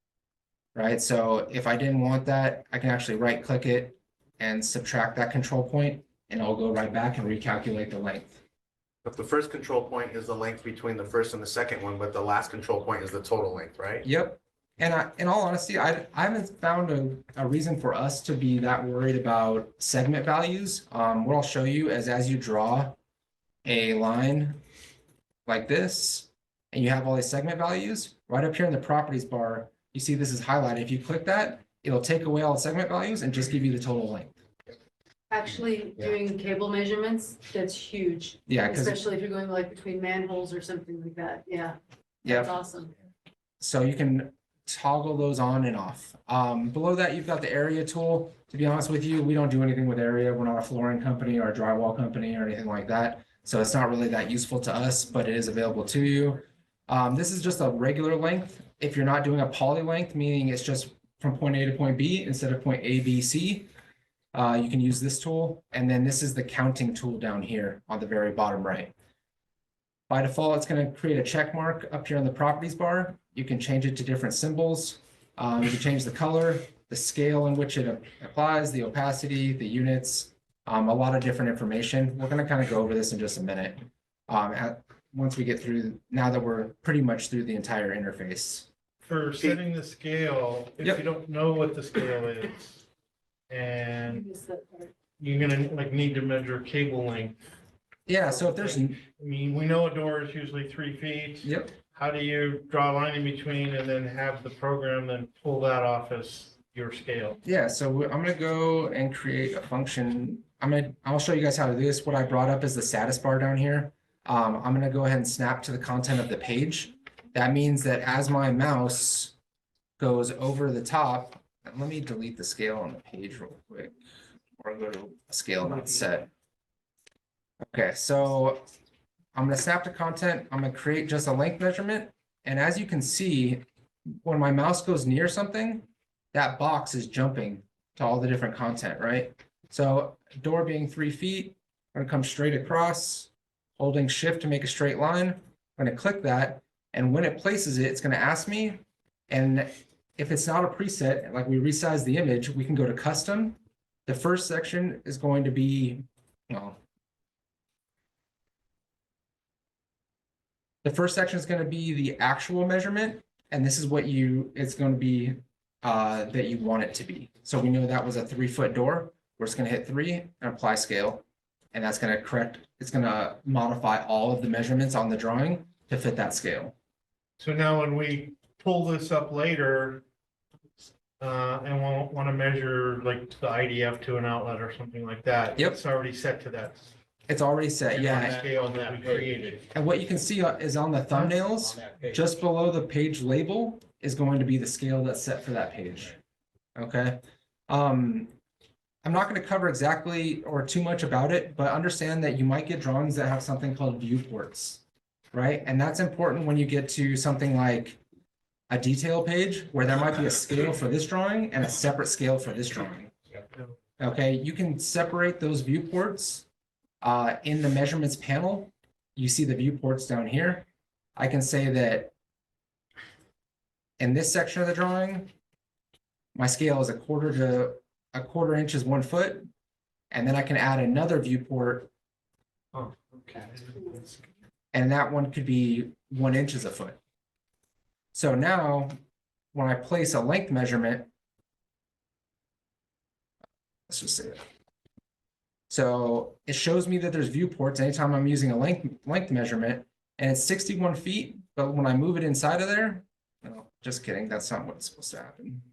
A: right? So if I didn't want that, I can actually right click it and subtract that control point and it'll go right back and recalculate the length.
I: But the first control point is the length between the first and the second one, but the last control point is the total length, right?
A: Yep. And in all honesty, I haven't found a reason for us to be that worried about segment values. What I'll show you is as you draw a line like this, and you have all these segment values, right up here in the properties bar, you see this is highlighted. If you click that, it'll take away all the segment values and just give you the total length.
E: Actually, doing cable measurements, that's huge.
A: Yeah, because
E: Especially if you're going like between manholes or something like that. Yeah,
A: yeah,
E: that's awesome.
A: so you can toggle those on and off. Below that, you've got the area tool. To be honest with you, we don't do anything with area. We're not a flooring company or a drywall company or anything like that. So it's not really that useful to us, but it is available to you. This is just a regular length. If you're not doing a poly length, meaning it's just from point A to point B instead of point A, B, C, you can use this tool. And then this is the counting tool down here on the very bottom right. By default, it's going to create a check mark up here on the properties bar. You can change it to different symbols. You can change the color, the scale in which it applies, the opacity, the units, a lot of different information. We're going to kind of go over this in just a minute. Once we get through, now that we're pretty much through the entire interface.
G: For setting the scale, if
A: Yep.
G: you don't know what the scale is, and
E: Missed that part.
G: you're gonna like need to measure cable length.
A: Yeah, so if there's,
G: I mean, we know a door is usually 3 feet.
A: yep,
G: How do you draw a line in between and then have the program then pull that off as your scale?
A: yeah, so I'm gonna go and create a function. I'll show you guys how to do this. What I brought up is the status bar down here. I'm gonna go ahead and snap to the content of the page. That means that as my mouse goes over the top, and let me delete the scale on the page real quick, or go to a scale not set. Okay, so I'm gonna snap to content. I'm gonna create just a length measurement. And as you can see, when my mouse goes near something, that box is jumping to all the different content, right? So door being 3 feet, I'm gonna come straight across, holding shift to make a straight line. I'm gonna click that, and when it places it, it's gonna ask me. And if it's not a preset, like we resize the image, we can go to custom. The first section is going to be, well, the first section is going to be the actual measurement, and this is what it's going to be that you want it to be. So we know that was a 3-foot door. We're just going to hit 3 and apply scale, and that's going to correct. It's going to modify all of the measurements on the drawing to fit that scale.
G: So now when we pull this up later, and want to measure like the IDF to an outlet or something like that.
A: Yep.
G: It's already set to that.
A: It's already set,
G: on
A: yeah.
G: the Scale that we created.
A: And what you can see is on the thumbnails, just below the page label, is going to be the scale that's set for that page. Okay. I'm not going to cover exactly or too much about it, but understand that you might get drawings that have something called viewports, right? And that's important when you get to something like a detail page where there might be a scale for this drawing and a separate scale for this drawing. Okay, you can separate those viewports in the measurements panel. You see the viewports down here. I can say that in this section of the drawing, my scale is a quarter inch is 1 foot. And then I can add another viewport.
G: Oh, okay.
A: And that one could be 1 inch is a foot. So now when I place a length measurement, let's just say that. So it shows me that there's viewports anytime I'm using a length measurement, and it's 61 feet, but when I move it inside of there, no, just kidding, that's not what's supposed to happen.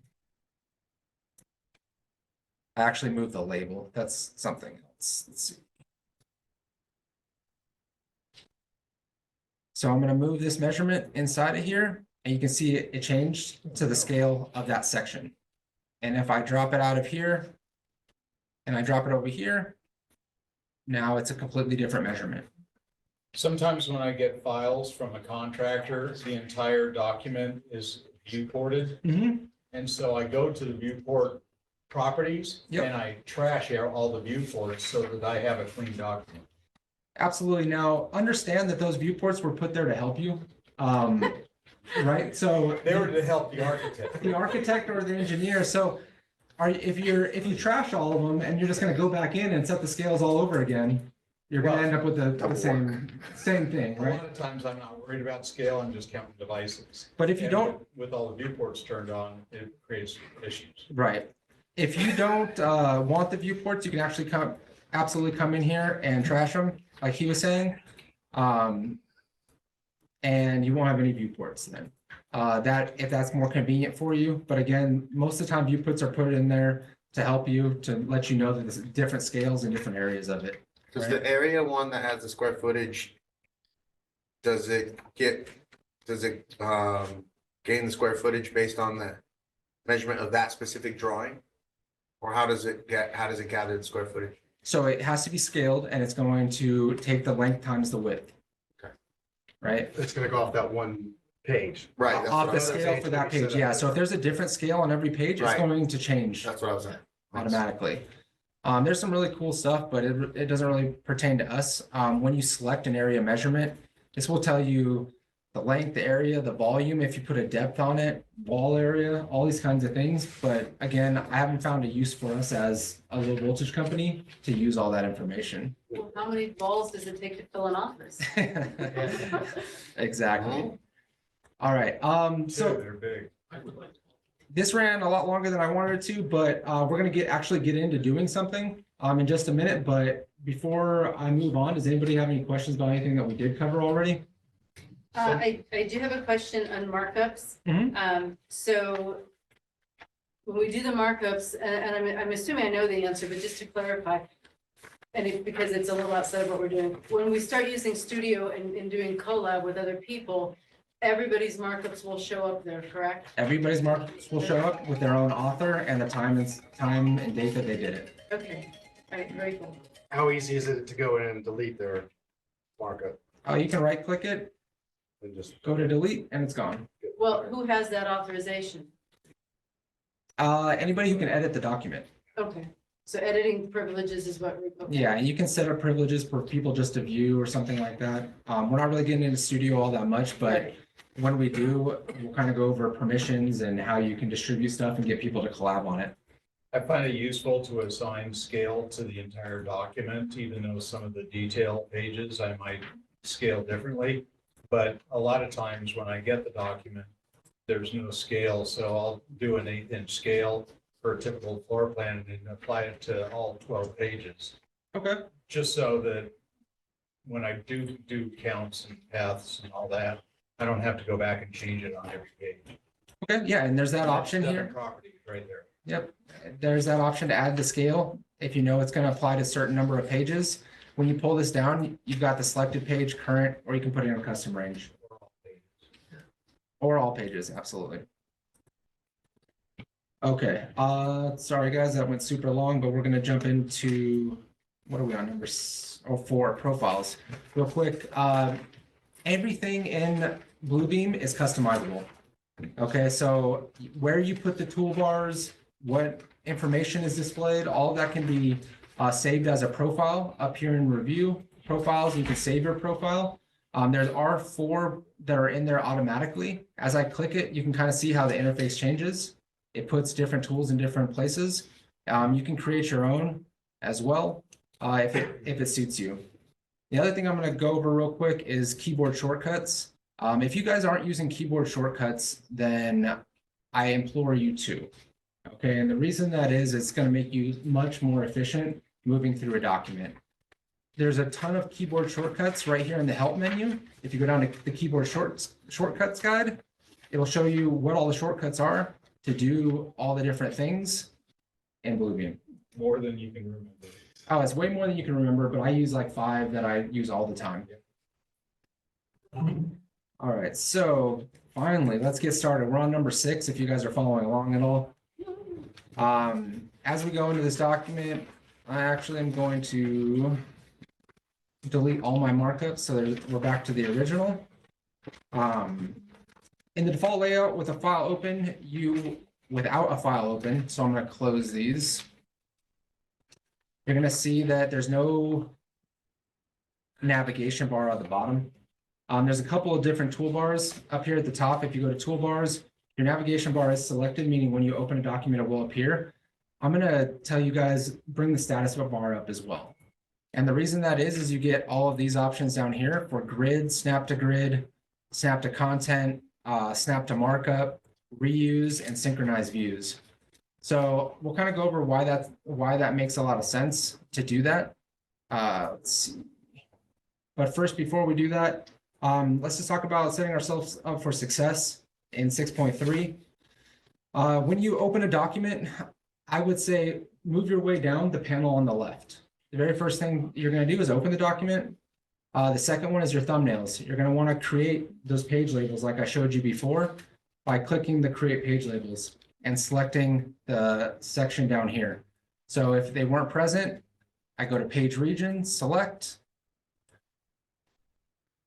A: I actually moved the label, that's something else. Let's see. So I'm gonna move this measurement inside of here, and you can see it changed to the scale of that section. And if I drop it out of here, and I drop it over here, now it's a completely different measurement.
D: Sometimes when I get files from a contractor, the entire document is viewported. And so I go to the viewport properties
A: Yep.
D: and I trash out all the viewports so that I have a clean document.
A: Absolutely. Now, understand that those viewports were put there to help you. Right? So
D: They were to help the architect.
A: the architect or the engineer. So if you trash all of them and you're just gonna go back in and set the scales all over again, you're gonna end up with the same thing,
D: A
A: right?
D: lot of times I'm not worried about scale, I'm just counting devices.
A: But if you
D: And
A: don't,
D: with all the viewports turned on, it creates issues.
A: right. If you don't want the viewports, you can actually absolutely come in here and trash them, like he was saying. And you won't have any viewports then. If that's more convenient for you, but again, most of the time viewports are put in there to help you, to let you know that there's different scales in different areas of it.
I: Does the area one that has the square footage, does it gain the square footage based on the measurement of that specific drawing? Or how does it gather the square footage?
A: So it has to be scaled and it's going to take the length times the width.
I: Okay.
A: Right?
F: It's gonna go off that one page.
I: Right. that's
A: Off
I: what I
A: the
I: was
A: scale
I: saying.
A: for that page, yeah. So if there's a different scale on every page, it's
I: Right.
A: going to change
I: That's what I was saying.
A: automatically. There's some really cool stuff, but it doesn't really pertain to us. When you select an area measurement, this will tell you the length, the area, the volume, if you put a depth on it, wall area, all these kinds of things. But again, I haven't found a use for us as a low voltage company to use all that information.
E: Well, how many balls does it take to fill an office?
A: Exactly. All right, so
D: They're big.
A: this ran a lot longer than I wanted it to, but we're gonna actually get into doing something in just a minute. But before I move on, does anybody have any questions about anything that we did cover already?
E: I do have a question on markups.
A: Mhm.
E: So when we do the markups, and I'm assuming I know the answer, but just to clarify, because it's a little outside of what we're doing, when we start using Studio and doing collab with other people, everybody's markups will show up there, correct?
A: Everybody's markups will show up with their own author and the time and date that they did it.
E: Okay, all right, very cool.
F: How easy is it to go in and delete their markup
A: You can right click it,
F: and just?
A: go to delete, and it's gone.
E: Well, who has that authorization?
A: Anybody who can edit the document.
E: Okay, so editing privileges is what we're. okay.
A: Yeah, and you can set up privileges for people just to view or something like that. We're not really getting into Studio all that much, but when we do, we'll kind of go over permissions and how you can distribute stuff and get people to collab on it.
D: I find it useful to assign scale to the entire document, even though some of the detail pages I might scale differently. But a lot of times when I get the document, there's no scale, so I'll do an 1/8-inch scale for a typical floor plan and apply it to all 12 pages.
A: Okay.
D: Just so that when I do counts and paths and all that, I don't have to go back and change it on every page.
A: Okay, yeah, and there's that option
D: Done
A: here.
D: in Properties right there.
A: Yep, there's that option to add the scale. If you know it's going to apply to a certain number of pages, when you pull this down, you've got the selected page, current, or you can put it in a custom range.
D: For all pages.
A: Or all pages, absolutely. Okay, sorry guys, that went super long, but we're gonna jump into, what are we on, number 4, profiles. Real quick, everything in Bluebeam is customizable. Okay, so where you put the toolbars, what information is displayed, all of that can be saved as a profile up here in Review Profiles. You can save your profile. There are 4 that are in there automatically. As I click it, you can kind of see how the interface changes. It puts different tools in different places. You can create your own as well if it suits you. The other thing I'm going to go over real quick is keyboard shortcuts. If you guys aren't using keyboard shortcuts, then I implore you to. Okay, and the reason that is it's going to make you much more efficient moving through a document. There's a ton of keyboard shortcuts right here in the help menu. If you go down to the keyboard shortcuts guide, it'll show you what all the shortcuts are to do all the different things in Bluebeam.
D: More than you can remember.
A: Oh, it's way more than you can remember, but I use like 5 that I use all the time. All right, so finally, let's get started. We're on number 6, if you guys are following along at all. As we go into this document, I actually am going to delete all my markups, so we're back to the original. In the default layout with a file open, without a file open, so I'm going to close these. You're going to see that there's no navigation bar at the bottom. There's a couple of different toolbars up here at the top. If you go to toolbars, your navigation bar is selected, meaning when you open a document, it will appear. I'm going to tell you guys, bring the status bar up as well. And the reason that is you get all of these options down here for grid, snap to grid, snap to content, snap to markup, reuse, and synchronize views. So we'll kind of go over why that makes a lot of sense to do that. Let's see. But first, before we do that, let's just talk about setting ourselves up for success in 6.3. When you open a document, I would say move your way down the panel on the left. The very first thing you're going to do is open the document. The second one is your thumbnails. You're going to want to create those page labels like I showed you before by clicking the create page labels and selecting the section down here. So if they weren't present, I go to page region, select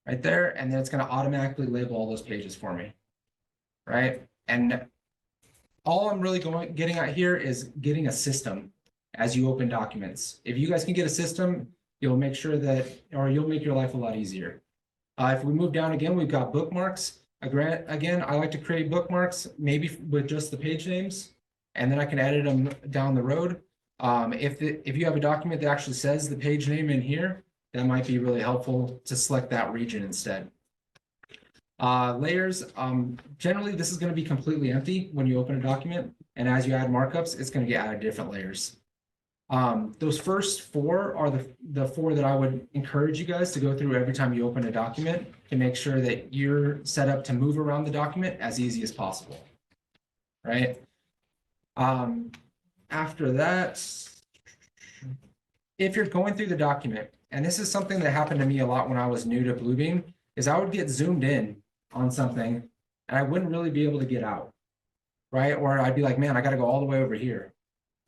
A: right there, and then it's going to automatically label all those pages for me, right? And all I'm really getting at here is getting a system as you open documents. If you guys can get a system, you'll make sure that, or you'll make your life a lot easier. If we move down again, we've got bookmarks. Again, I like to create bookmarks, maybe with just the page names, and then I can edit them down the road. If you have a document that actually says the page name in here, that might be really helpful to select that region instead. Layers, generally this is going to be completely empty when you open a document, and as you add markups, it's going to get added different layers. Those first 4 are the 4 that I would encourage you guys to go through every time you open a document to make sure that you're set up to move around the document as easy as possible, right? After that, if you're going through the document, and this is something that happened to me a lot when I was new to Bluebeam, is I would get zoomed in on something and I wouldn't really be able to get out, right? Or I'd be like, man, I got to go all the way over here.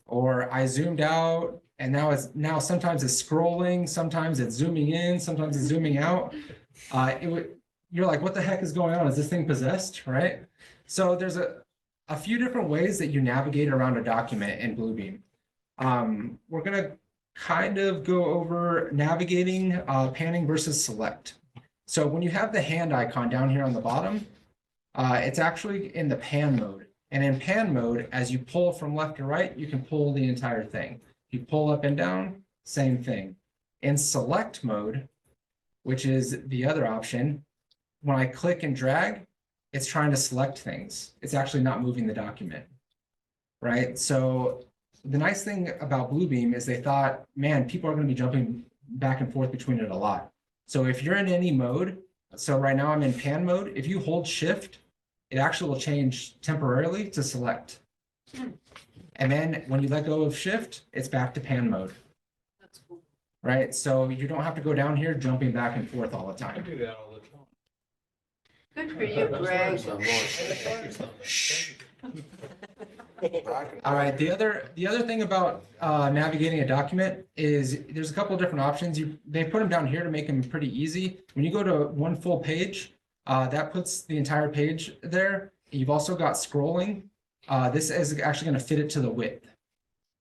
A: Or I zoomed out and now sometimes it's scrolling, sometimes it's zooming in, sometimes it's zooming out. You're like, what the heck is going on? Is this thing possessed, right? So there's a few different ways that you navigate around a document in Bluebeam. We're going to kind of go over navigating, panning versus select. So when you have the hand icon down here on the bottom, it's actually in the pan mode. And in pan mode, as you pull from left to right, you can pull the entire thing. If you pull up and down, same thing. In select mode, which is the other option, when I click and drag, it's trying to select things. It's actually not moving the document, right? So the nice thing about Bluebeam is they thought, man, people are going to be jumping back and forth between it a lot. So if you're in any mode, so right now I'm in pan mode, if you hold shift, it actually will change temporarily to select. And then when you let go of shift, it's back to pan mode.
E: That's cool.
A: Right? So you don't have to go down here jumping back and forth all the
D: I
A: time.
D: do that all the time.
E: Good for you, Greg.
D: Thank you so much.
A: All right, the other thing about navigating a document is there's a couple of different options. They put them down here to make them pretty easy. When you go to one full page, that puts the entire page there. You've also got scrolling. This is actually going to fit it to the width,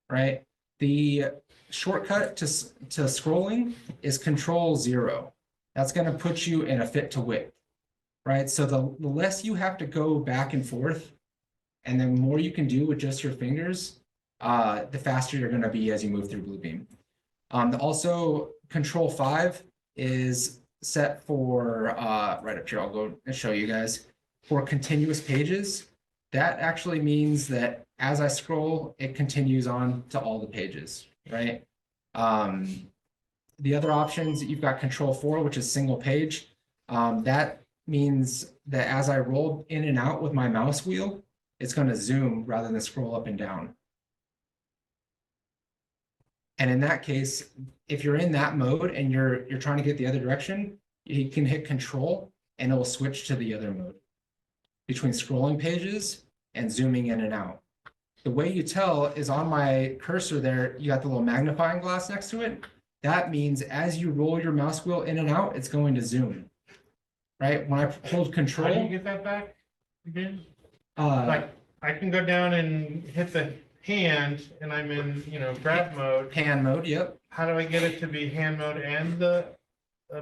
A: right? The shortcut to scrolling is Control-0. That's going to put you in a fit to width, right? So the less you have to go back and forth, and the more you can do with just your fingers, the faster you're going to be as you move through Bluebeam. Also, Control-5 is set for right up here. I'll go and show you guys for continuous pages. That actually means that as I scroll, it continues on to all the pages, right? The other options, you've got Control-4, which is single page. That means that as I roll in and out with my mouse wheel, it's going to zoom rather than scroll up and down. And in that case, if you're in that mode and you're trying to get the other direction, you can hit Control and it will switch to the other mode between scrolling pages and zooming in and out. The way you tell is on my cursor there, you got the little magnifying glass next to it. That means as you roll your mouse wheel in and out, it's going to zoom, right? When I hold
G: How do you
A: Control,
G: get that back again? Like, I can go down and hit the hand and I'm in, grab mode.
A: hand mode, yep.
G: How do I get it to be hand mode and the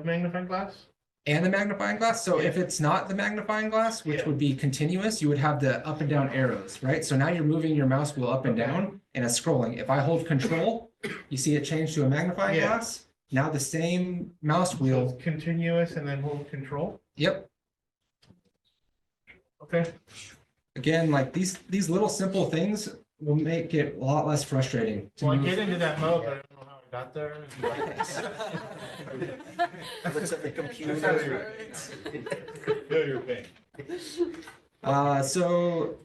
G: magnifying glass?
A: And the magnifying glass. So if it's not the magnifying glass, which
G: Yeah.
A: would be continuous, you would have the up and down arrows, right? So now you're moving your mouse wheel up and down and it's scrolling. If I hold Control, you see it change to a magnifying
G: Yeah.
A: glass. Now the same mouse
G: So
A: wheel,
G: it's continuous and then hold Control.
A: yep.
G: Okay.
A: Again, like these little simple things will make it a lot less frustrating to
G: Well, I
A: move.
G: get into that mode, but I don't know how I got there.
I: Looks at the computer.
D: Feel your pain.
A: So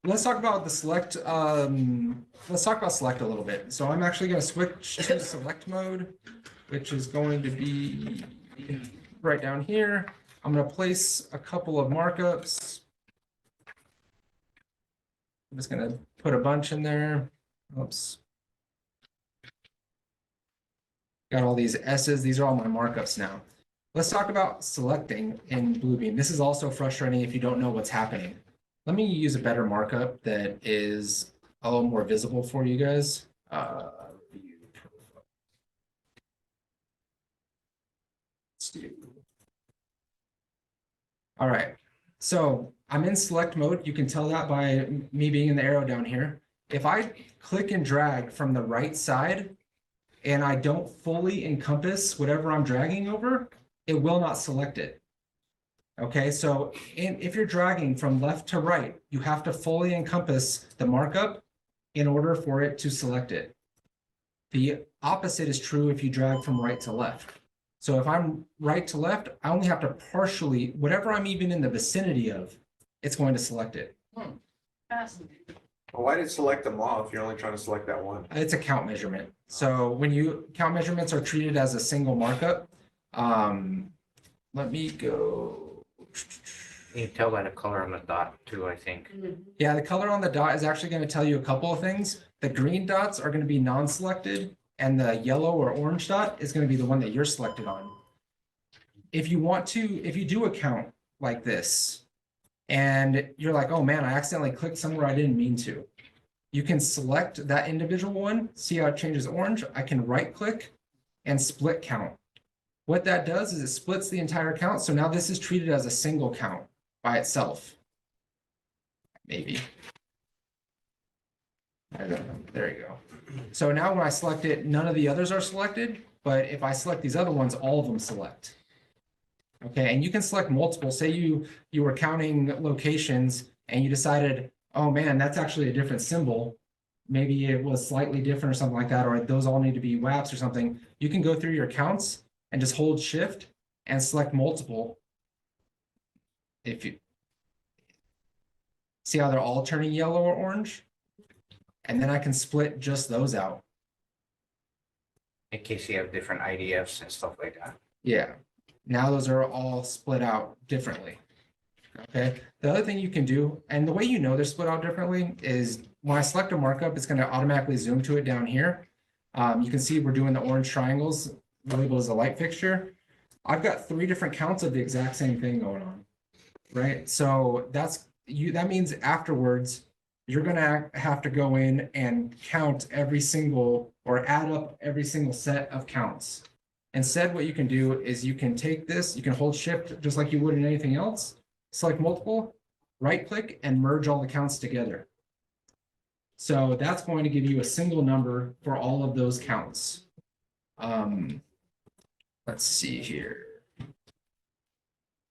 A: let's talk about the select. Let's talk about select a little bit. So I'm actually going to switch to select mode, which is going to be right down here. I'm going to place a couple of markups. I'm just going to put a bunch in there. Oops. Got all these S's. These are all my markups now. Let's talk about selecting in Bluebeam. This is also frustrating if you don't know what's happening. Let me use a better markup that is a little more visible for you guys. View profile. Let's do. All right. So I'm in select mode. You can tell that by me being in the arrow down here. If I click and drag from the right side and I don't fully encompass whatever I'm dragging over, it will not select it. Okay, so if you're dragging from left to right, you have to fully encompass the markup in order for it to select it. The opposite is true if you drag from right to left. So if I'm right to left, I only have to partially, whatever I'm even in the vicinity of, it's going to select it.
E: Fascinating.
I: Well, why did it select them all if you're only trying to select that one?
A: It's a count measurement. So when count measurements are treated as a single markup, let me go.
J: You can tell by the color on the dot too, I think.
A: Yeah, the color on the dot is actually going to tell you a couple of things. The green dots are going to be non-selected, and the yellow or orange dot is going to be the one that you're selected on. If you do a count like this, and you're like, oh man, I accidentally clicked somewhere I didn't mean to. You can select that individual one, see how it changes orange. I can right click and split count. What that does is it splits the entire count. So now this is treated as a single count by itself. Maybe. I don't know. There you go. So now when I select it, none of the others are selected, but if I select these other ones, all of them select. Okay, and you can select multiple. Say you were counting locations and you decided, oh man, that's actually a different symbol. Maybe it was slightly different or something like that, or those all need to be WAPs or something. You can go through your counts and just hold shift and select multiple. If you see how they're all turning yellow or orange, and then I can split just those out.
J: In case you have different IDFs and stuff like that.
A: Yeah. Now those are all split out differently. Okay, the other thing you can do, and the way you know they're split out differently is when I select a markup, it's gonna automatically zoom to it down here. You can see we're doing the orange triangles labeled as a light fixture. I've got 3 different counts of the exact same thing going on, right? So that means afterwards, you're gonna have to go in and count every single or add up every single set of counts. Instead, what you can do is you can take this, you can hold shift just like you would in anything else, select multiple, right click and merge all the counts together. So that's going to give you a single number for all of those counts. Let's see here.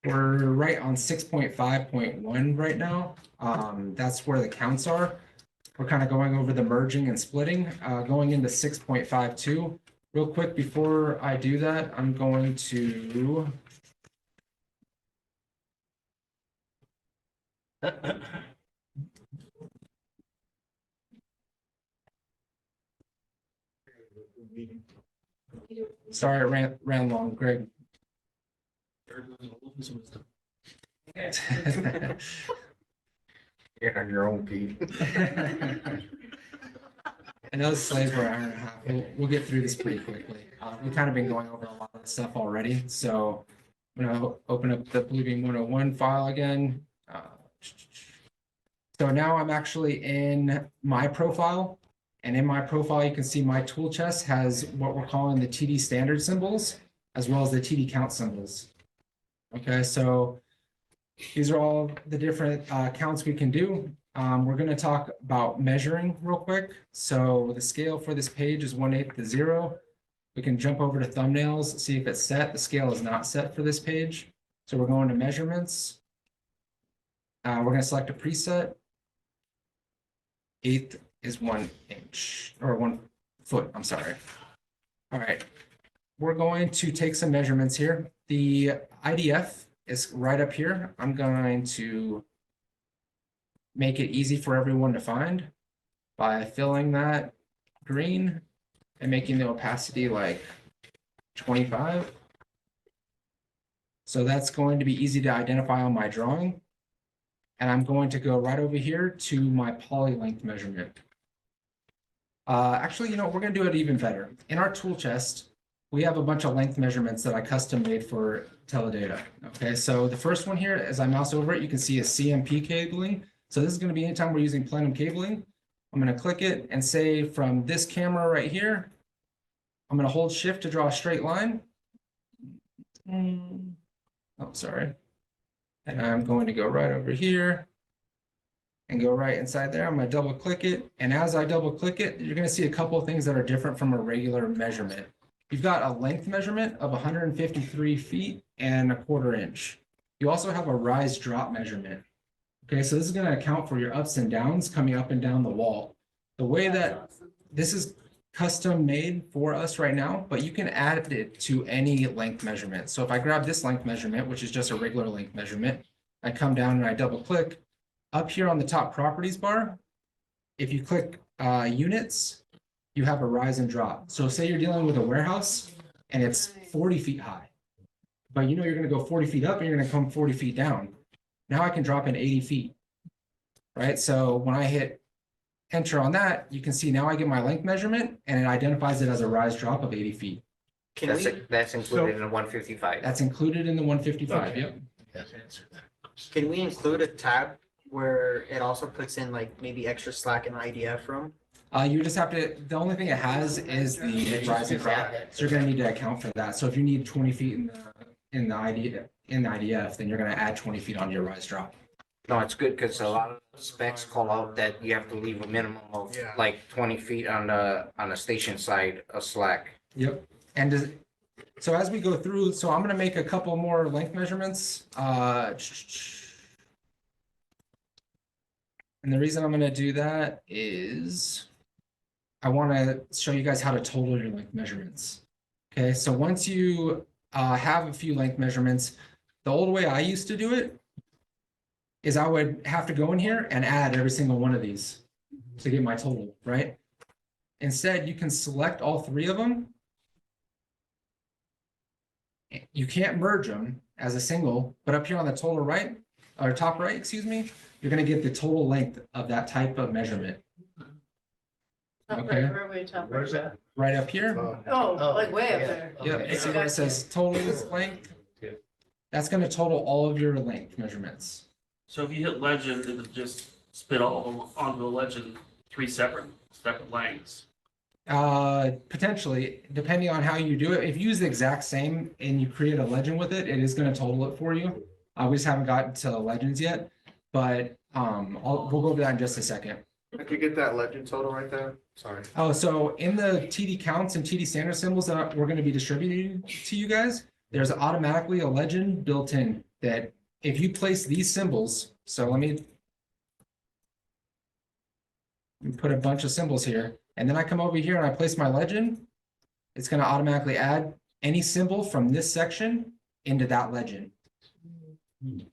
A: We're right on 6.5.1 right now. That's where the counts are. We're kind of going over the merging and splitting, going into 6.52. Real quick, before I do that, I'm going to sorry, it ran long, Greg.
J: You're on your own, Pete.
A: I know this slides for an hour and a half. We'll get through this pretty quickly. We've kind of been going over a lot of stuff already, so I'm gonna open up the Bluebeam 101 file again. So now I'm actually in my profile, and in my profile, you can see my tool chest has what we're calling the TD standard symbols, as well as the TD count symbols. Okay, so these are all the different counts we can do. We're going to talk about measuring real quick. So the scale for this page is 1/8 to 0. We can jump over to thumbnails, see if it's set. The scale is not set for this page. So we're going to measurements. We're going to select a preset. 1/8 is 1 inch or 1 foot. I'm sorry. All right. We're going to take some measurements here. The IDF is right up here. I'm going to make it easy for everyone to find by filling that green and making the opacity like 25. So that's going to be easy to identify on my drawing. And I'm going to go right over here to my poly length measurement. Actually, we're going to do it even better. In our tool chest, we have a bunch of length measurements that I custom made for teledata. Okay, so the first one here, as I mouse over it, you can see a CMP cabling. So this is going to be anytime we're using plenum cabling. I'm going to click it and say from this camera right here, I'm going to hold shift to draw a straight line. Oh, sorry. And I'm going to go right over here and go right inside there. I'm going to double click it. And as I double click it, you're going to see a couple of things that are different from a regular measurement. You've got a length measurement of 153 feet and 1/4 inch. You also have a rise drop measurement. Okay, so this is going to account for your ups and downs coming up and down the wall. The way that this is custom made for us right now, but you can add it to any length measurement. So if I grab this length measurement, which is just a regular length measurement, I come down and I double click up here on the top properties bar. If you click units, you have a rise and drop. So say you're dealing with a warehouse and it's 40 feet high, but you're going to go 40 feet up and you're going to come 40 feet down. Now I can drop in 80 feet, right? So when I hit enter on that, you can see now I get my length measurement and it identifies it as a rise drop of 80 feet.
J: That's included in the 155.
A: That's included in the 155,
G: Okay.
A: yep.
K: Can we include a tab where it also puts in like maybe extra slack and IDF room?
A: You just have to, the only thing it has is the rise and drop. So you're gonna need to account for that. So if you need 20 feet in the IDF, then you're gonna add 20 feet on your rise drop.
J: No, it's good because a lot of specs call out that you have to leave a minimum of
F: Yeah.
J: like 20 feet on the station side of slack.
A: Yep. And so as we go through, so I'm gonna make a couple more length measurements. And the reason I'm gonna do that is I wanna show you guys how to total your length measurements. Okay, so once you have a few length measurements, the old way I used to do it is I would have to go in here and add every single one of these to get my total, right? Instead, you can select all 3 of them. You can't merge them as a single, but up here on the total right, or top right, excuse me, you're gonna get the total length of that type of measurement.
E: Top
A: Okay.
E: right, where are we, top right?
G: Where's that?
A: Right up here.
E: Oh,
G: Oh,
E: like way up
G: yeah.
E: there.
A: Yep,
G: Okay.
A: see where it says total length? That's gonna total all of your length measurements.
L: So if you hit legend, it'll just spit all onto the legend, three separate lengths.
A: Potentially, depending on how you do it, if you use the exact same and you create a legend with it, it is gonna total it for you. We just haven't gotten to legends yet, but, we'll go over that in just a second.
I: Could you get that legend total right there? Sorry.
A: Oh, so in the TD counts and TD standard symbols that we're gonna be distributing to you guys, there's automatically a legend built in that if you place these symbols, so let me put a bunch of symbols here, and then I come over here and I place my legend, it's gonna automatically add any symbol from this section into that legend.
I: Do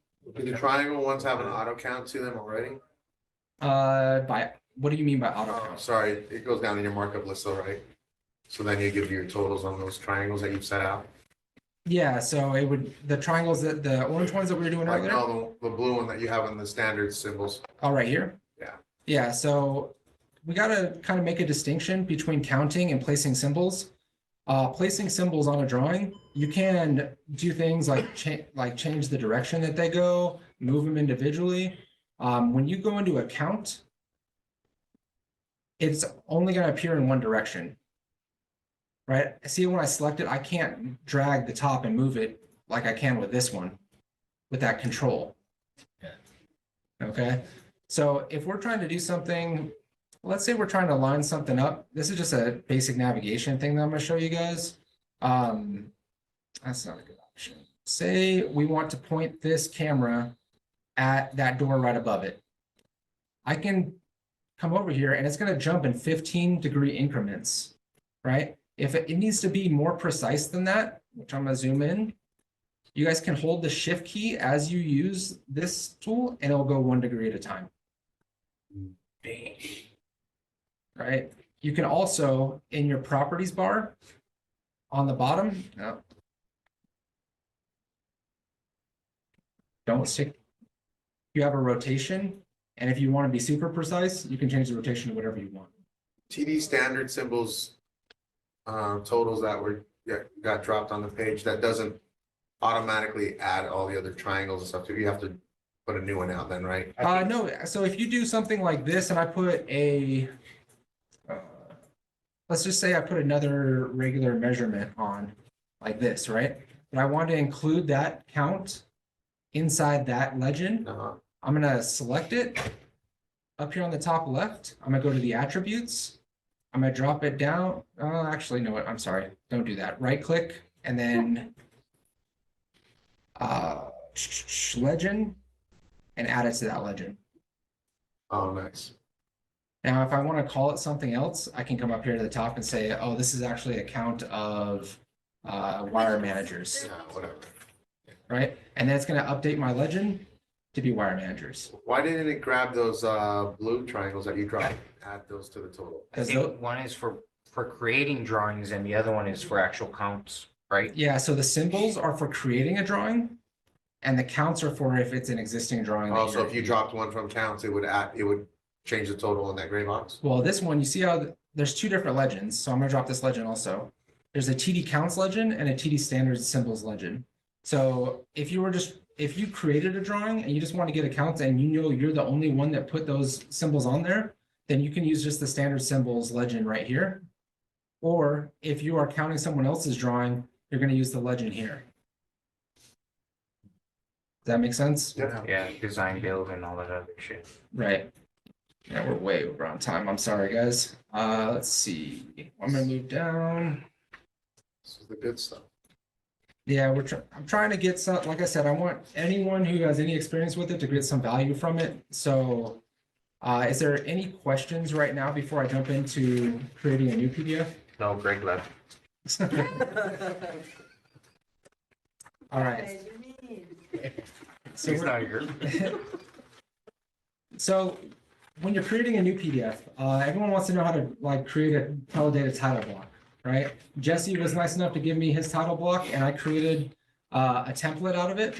I: the triangle ones have an auto count to them already?
A: What do you mean by auto
I: Oh,
A: count?
I: sorry, it goes down in your markup list though, right? So then you give your totals on those triangles that you've set out.
A: Yeah, so it would, the triangles that, the orange ones that we were doing
I: Like,
A: earlier,
I: no, the blue one that you have in the standard symbols.
A: oh, right here?
I: Yeah.
A: Yeah, so we gotta kind of make a distinction between counting and placing symbols. Placing symbols on a drawing, you can do things like change the direction that they go, move them individually. When you go into a count, it's only gonna appear in one direction. Right? See, when I select it, I can't drag the top and move it like I can with this one, with that control. Okay, so if we're trying to do something, let's say we're trying to line something up. This is just a basic navigation thing that I'm gonna show you guys. That's not a good option. Say we want to point this camera at that door right above it. I can come over here and it's gonna jump in 15-degree increments, right? If it needs to be more precise than that, which I'm gonna zoom in, you guys can hold the shift key as you use this tool and it'll go 1 degree at a time. Right? You can also, in your properties bar on the bottom, no. Don't stick. You have a rotation, and if you want to be super precise, you can change the rotation to whatever you want.
I: TD standard symbols, totals that got dropped on the page, that doesn't automatically add all the other triangles and stuff. You have to put a new one out then, right?
A: No, so if you do something like this and I put a, let's just say I put another regular measurement on like this, right? But I want to include that count inside that legend. I'm gonna select it up here on the top left. I'm gonna go to the attributes. I'm gonna drop it down. Actually, no, I'm sorry. Don't do that. Right click and then legend and add it to that legend.
I: Oh, nice.
A: Now, if I want to call it something else, I can come up here to the top and say, oh, this is actually a count of wire managers,
I: Yeah, whatever.
A: right? And then it's going to update my legend to be wire managers.
I: Why didn't it grab those blue triangles that you dropped, add those to the total?
J: I think one is for creating drawings and the other one is for actual counts, right?
A: Yeah, so the symbols are for creating a drawing and the counts are for if it's an existing drawing. that
I: Also,
A: you're-
I: if you dropped one from counts, it would change the total in that gray box.
A: Well, this one, you see how there's two different legends. So I'm gonna drop this legend also. There's a TD counts legend and a TD standard symbols legend. So if you created a drawing and you just want to get a count and you know you're the only one that put those symbols on there, then you can use just the standard symbols legend right here. Or if you are counting someone else's drawing, you're gonna use the legend here. Does that make sense?
J: Yeah, design, build and all that other shit.
A: Right. Yeah, we're way over on time. I'm sorry, guys. Let's see. I'm gonna move down.
I: This is the good stuff.
A: Yeah, I'm trying to get some, like I said, I want anyone who has any experience with it to get some value from it. So is there any questions right now before I jump into creating a new PDF?
J: No, Greg left.
A: All right. So
J: He's
A: we're-
J: not here.
A: So when you're creating a new PDF, everyone wants to know how to create a teledata title block, right? Jesse was nice enough to give me his title block and I created a template out of it.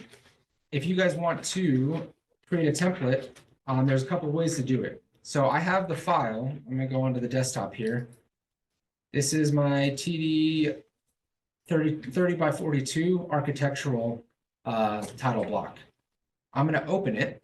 A: If you guys want to create a template, there's a couple of ways to do it. So I have the file. I'm gonna go onto the desktop here. This is my TD 30 by 42 architectural title block. I'm gonna open it.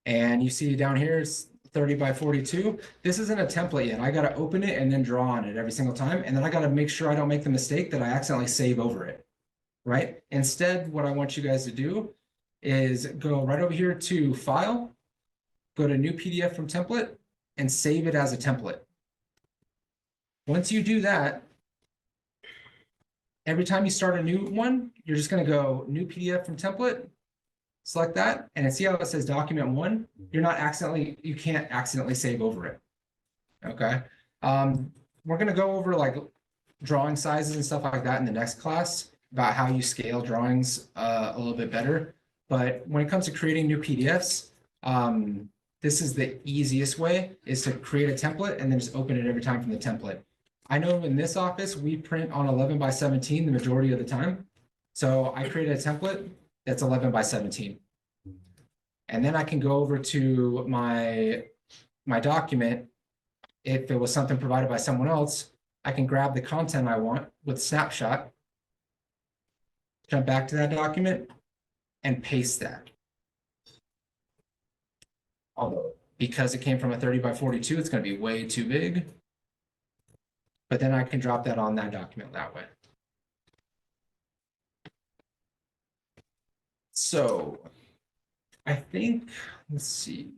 A: And you see down here, it's 30 by 42. This isn't a template yet. I gotta open it and then draw on it every single time. And then I gotta make sure I don't make the mistake that I accidentally save over it, right? Instead, what I want you guys to do is go right over here to File, go to New PDF from Template, and save it as a template. Once you do that, every time you start a new one, you're just gonna go New PDF from Template, select that, and see how it says document 1. You can't accidentally save over it. Okay. We're gonna go over like drawing sizes and stuff like that in the next class about how you scale drawings a little bit better. But when it comes to creating new PDFs, this is the easiest way, is to create a template and then just open it every time from the template. I know in this office, we print on 11 by 17 the majority of the time. So I created a template that's 11 by 17. And then I can go over to my document. If it was something provided by someone else, I can grab the content I want with snapshot, jump back to that document, and paste that. Although, because it came from a 30 by 42, it's going to be way too big. But then I can drop that on that document that way. So I think, let's see.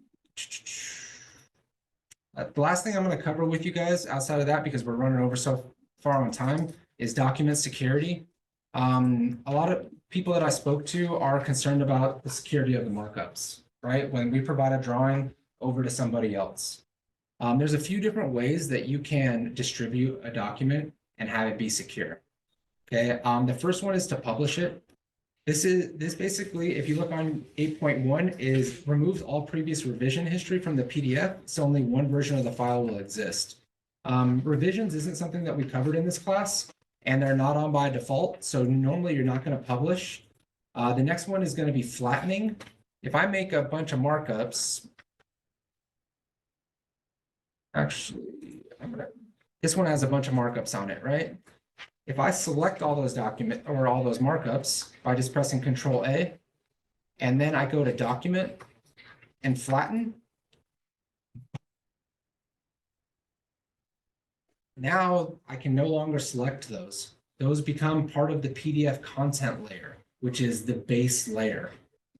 A: The last thing I'm going to cover with you guys outside of that, because we're running over so far on time, is document security. A lot of people that I spoke to are concerned about the security of the markups, right? When we provide a drawing over to somebody else. There's a few different ways that you can distribute a document and have it be secure. Okay, the first one is to publish it. This basically, if you look on 8.1, is removes all previous revision history from the PDF, so only one version of the file will exist. Revisions isn't something that we covered in this class, and they're not on by default, so normally you're not going to publish. The next one is going to be flattening. If I make a bunch of markups, actually, this one has a bunch of markups on it, right? If I select all those all those markups by just pressing Control A, and then I go to Document and Flatten, now I can no longer select those. Those become part of the PDF content layer, which is the base layer.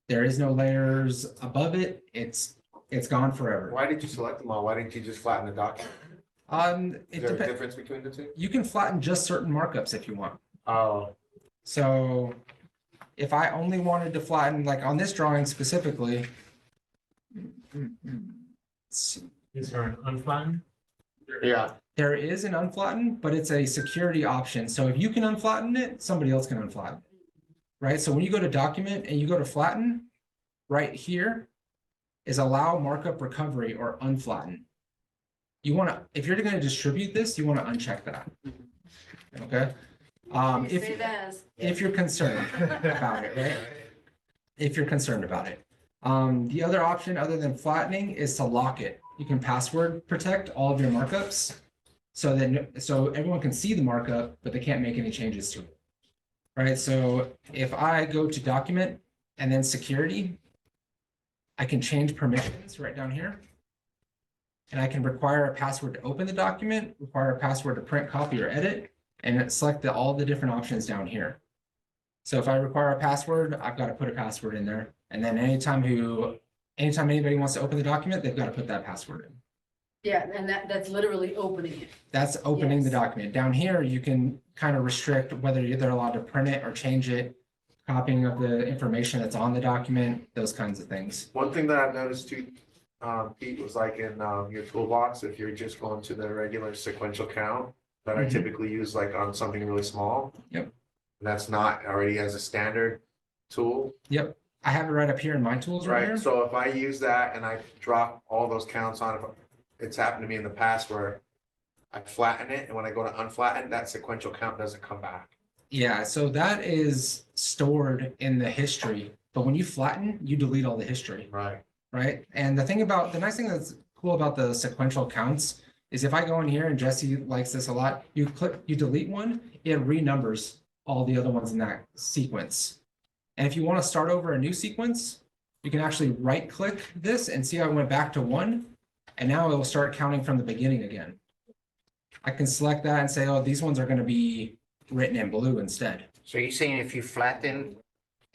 A: There is no layers above it. It's gone forever.
I: Why did you select them all? Why didn't you just flatten the document? Is there a difference between the two?
A: You can flatten just certain markups if you want.
I: Oh,
A: So if I only wanted to flatten, like on this drawing specifically. Let's see.
G: Is there an unflattened?
I: yeah.
A: There is an unflattened, but it's a security option. So if you can unflatten it, somebody else can unflatten it. Right? So when you go to document and you go to flatten, right here is allow markup recovery or unflatten. You want to, if you're going to distribute this, you want to uncheck that. Okay. If you're concerned about it, right? If you're concerned about it. The other option other than flattening is to lock it. You can password protect all of your markups so everyone can see the markup, but they can't make any changes to it. Right. So if I go to document and then security, I can change permissions right down here. And I can require a password to open the document, require a password to print, copy, or edit, and select all the different options down here. So if I require a password, I've got to put a password in there. And then anytime anybody wants to open the document, they've got to put that password in.
E: Yeah, and that's literally opening it.
A: That's opening the
E: Yes.
A: document. Down here, you can kind of restrict whether they're allowed to print it or change it, copying of the information that's on the document, those kinds of things.
I: One thing that I've noticed too, Pete, was like in your toolbox, if you're just going to the regular sequential count that I
A: Mhm.
I: typically use like on something really small.
A: Yep.
I: And that's not already as a standard tool,
A: Yep. I have it right up here in my tools right here.
I: right? So if I use that and I drop all those counts on, it's happened to me in the past where I flatten it, and when I go to unflatten, that sequential count doesn't come back.
A: Yeah, so that is stored in the history, but when you flatten, you delete all the history.
F: Right.
A: Right? And the nice thing that's cool about the sequential counts is if I go in here and Jesse likes this a lot, you delete one, it renumbers all the other ones in that sequence. And if you want to start over a new sequence, you can actually right click this and see how I went back to 1. And now it will start counting from the beginning again. I can select that and say, oh, these ones are going to be written in blue instead.
J: So you're saying if you flatten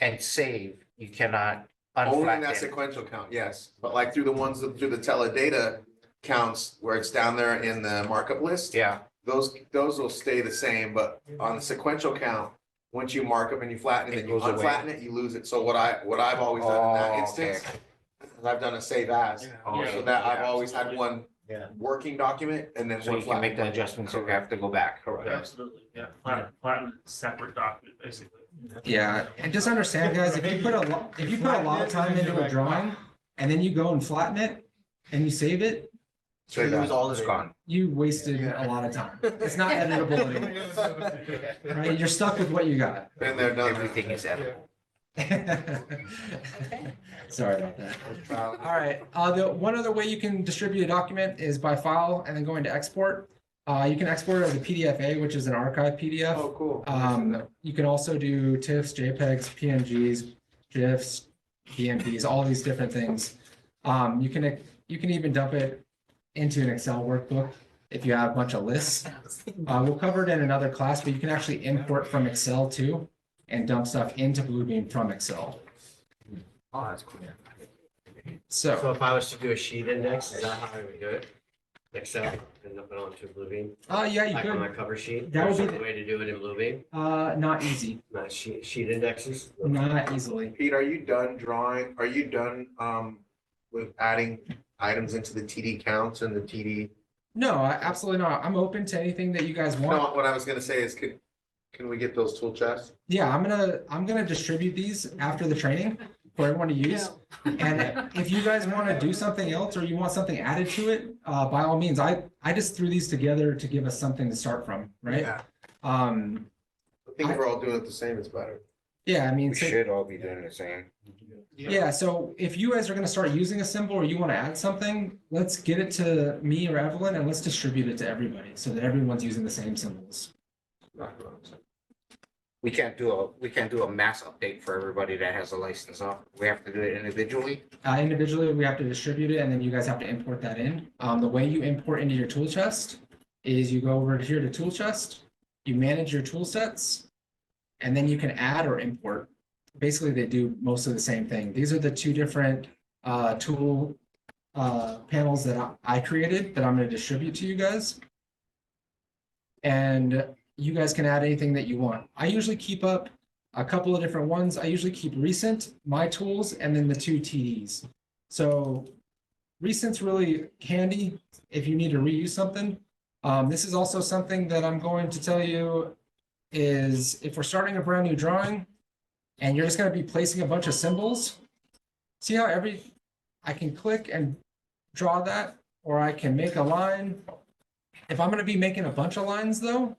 J: and save, you cannot
I: Only in that
J: unflatten?
I: sequential count, yes, but like through the ones that through the teledata counts where it's down there in the markup list.
J: Yeah,
I: Those will stay the same, but on the sequential count, once you mark up and you flatten it
J: It
I: and you
J: goes away.
I: unflatten it, you lose it. So what I've always done in that
J: Oh,
I: instance,
J: okay.
I: is I've done a save as.
J: Oh,
I: So that I've
J: yeah.
I: always had one
F: Yeah.
I: working document and then
J: So
I: one
J: you can make the
I: flattened.
J: adjustments if you have to go back.
I: Correct.
L: Absolutely, yeah, flatten separate document, basically.
A: Yeah, and just understand, guys, if you put a lot of time into a drawing and then you go and flatten it and you save it,
I: So
K: You lose
I: that,
K: all of
J: It's
K: it.
J: gone.
A: you wasted a lot of time. It's not editable anymore, right? You're stuck with what you got.
I: been there, done that.
J: Everything is edible.
A: Sorry about that. All right, the one other way you can distribute a document is by file and then going to export. You can export it as a PDFA, which is an archive PDF.
I: Oh, cool.
A: You can also do TIFFs, JPEGs, PNGs, GIFs, BMPs, all these different things. You can even dump it into an Excel workbook if you have a bunch of lists. We'll cover it in another class, but you can actually import from Excel too and dump stuff into Bluebeam from Excel.
H: Oh, that's cool.
A: So,
H: So if I was to do a sheet index, is that how I would do it? Excel and up it onto Bluebeam,
A: yeah, you
H: like on my
A: could,
H: cover sheet?
A: That would
H: There's
A: be
H: a way to do it in Bluebeam,
A: not easy,
H: not sheet indexes?
A: not easily.
I: Pete, are you done drawing? Are you done with adding items into the TD counts and the TD?
A: No, absolutely not. I'm open to anything that you guys
I: No,
A: want.
I: what I was gonna say is, can we get those tool chests?
A: Yeah, I'm gonna distribute these after the training for everyone to use. And if you guys want to do something else or you want something added to it, by all means, I just threw these together to give us something to start from, right?
I: Yeah.
A: I
I: think if we're all doing it the same, it's better.
A: Yeah, I mean,
J: We
A: so-
J: should all be doing the same.
A: yeah, so if you guys are gonna start using a symbol or you want to add something, let's get it to me or Evelyn and let's distribute it to everybody so that everyone's using the same symbols.
J: We can't do a mass update for everybody that has a license off. We have to do it individually.
A: Individually, we have to distribute it and then you guys have to import that in. The way you import into your tool chest is you go over here to tool chest, you manage your tool sets, and then you can add or import. Basically, they do most of the same thing. These are the two different tool panels that I created that I'm going to distribute to you guys. And you guys can add anything that you want. I usually keep up a couple of different ones. I usually keep recent, my tools, and then the two TDs. So recent's really handy if you need to reuse something. This is also something that I'm going to tell you is if we're starting a brand new drawing and you're just going to be placing a bunch of symbols, see how I can click and draw that, or I can make a line. If I'm going to be making a bunch of lines though,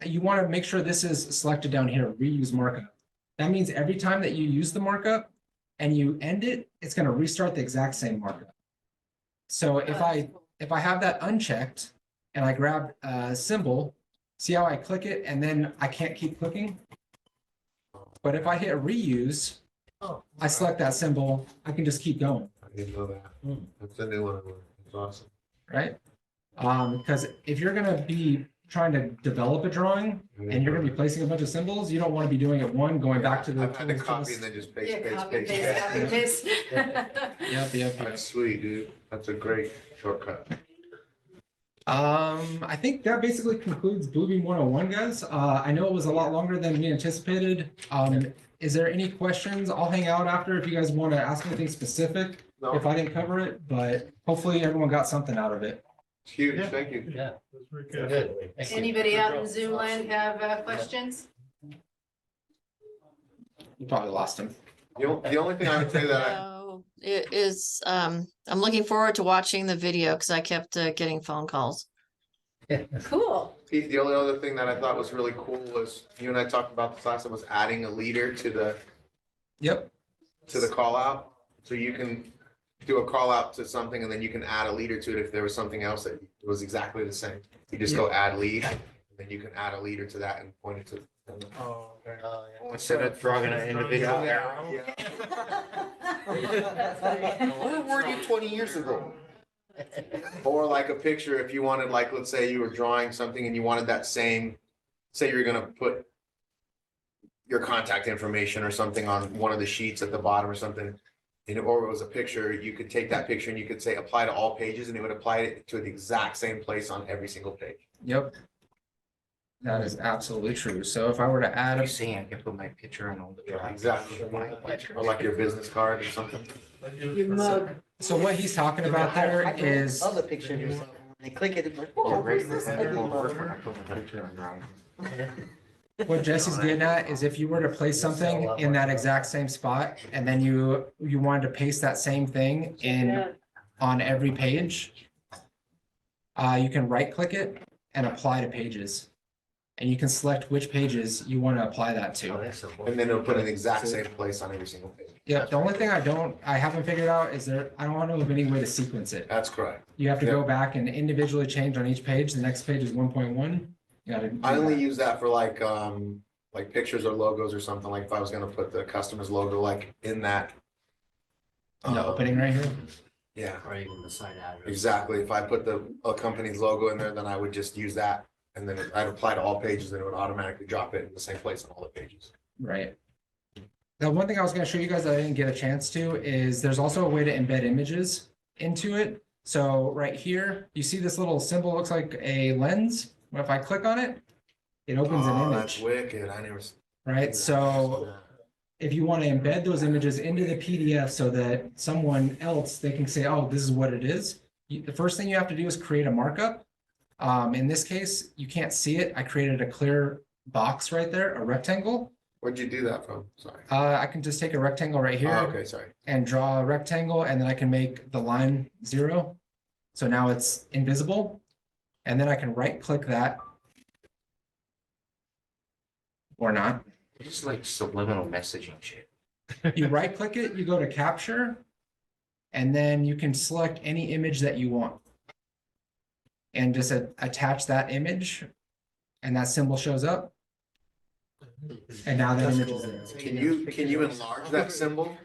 A: you want to make sure this is selected down here, reuse markup. That means every time that you use the markup and you end it, it's going to restart the exact same markup. So if I have that unchecked and I grab a symbol, see how I click it and then I can't keep clicking? But if I hit reuse, I select that symbol, I can just keep going,
I: I didn't know that. That's a new one. It's awesome.
A: right? Because if you're gonna be trying to develop a drawing and you're gonna be placing a bunch of symbols, you don't want to be doing it going back to the.
I: I've had to
A: tools
I: copy
A: list.
I: and then just paste,
E: Yeah,
I: paste,
E: copy,
I: paste.
E: paste, copy, paste.
A: Yep.
I: That's sweet, dude. That's a great shortcut.
A: I think that basically concludes Bluebeam 101, guys. I know it was a lot longer than we anticipated. Is there any questions? I'll hang out after if you guys want to ask anything specific,
I: No,
A: if I didn't cover it, but hopefully everyone got something out of it.
I: it's huge. Thank you.
F: Yeah.
G: That's very good.
E: Anybody out in Zoom land have questions?
A: You probably lost him.
I: The only thing I would say that
M: So it is, I'm looking forward to watching the video because I kept getting phone calls.
E: Cool.
I: Pete, the only other thing that I thought was really cool was, you and I talked about this last time, was adding a leader to
A: Yep,
I: the call out. So you can do a call out to something and then you can add a leader to it if there was something else that was exactly the same. You just go add lead, and then you can add a leader to that and point it to.
G: Oh, okay.
J: Instead of drawing an individual arrow.
I: Where were you 20 years ago? Or like a picture, if you wanted, like, let's say you were drawing something and you wanted that same, say you're gonna put your contact information or something on one of the sheets at the bottom or something, or it was a picture, you could take that picture and you could say apply to all pages and it would apply it to the exact same place on every single page.
A: yep. That is absolutely true. So if I were to add
J: I'm
A: a,
J: saying I can put my picture on all the drawings.
I: Exactly. Or like your business card or something.
E: Your mug.
A: so what he's talking about there is,
K: Other picture of yourself, when they click it, it's like,
J: Yeah,
K: oh,
J: right.
K: who's this ugly mother?
J: I put my picture on drawings.
A: what Jesse's getting at is if you were to place something in that exact same spot and then you wanted to paste that same thing in on every page, you can right click it and apply to pages. And you can select which pages you want to apply that to.
I: And then it'll put it in the exact same place on every single page.
A: Yeah, the only thing I haven't figured out is I don't know of any way to sequence it.
I: That's correct.
A: You have to go back and individually change on each page. The next page is 1.1. You gotta do
I: I only
A: that.
I: use that for like pictures or logos or something, like if I was gonna put the customer's logo like in that.
A: In the opening right here.
I: Yeah,
H: Or even the site address.
I: exactly. If I put a company's logo in there, then I would just use that. And then I'd apply to all pages and it would automatically drop it in the same place on all the pages.
A: Right. The one thing I was going to show you guys that I didn't get a chance to is there's also a way to embed images into it. So right here, you see this little symbol looks like a lens. If I click on it, it opens an
I: Oh, that's
A: image,
I: wicked. I never.
A: right? So if you want to embed those images into the PDF so that someone else, they can say, oh, this is what it is. The first thing you have to do is create a markup. In this case, you can't see it. I created a clear box right there, a rectangle.
I: Where'd you do that from? Sorry.
A: I can just take a rectangle right here
I: Oh, okay, sorry.
A: and draw a rectangle, and then I can make the line 0. So now it's invisible. And then I can right click that. Or not.
J: It's like subliminal messaging shit.
A: You right click it, you go to capture, and then you can select any image that you want. And just attach that image, and that symbol shows up. And now that image is there.
I: Can you enlarge that symbol?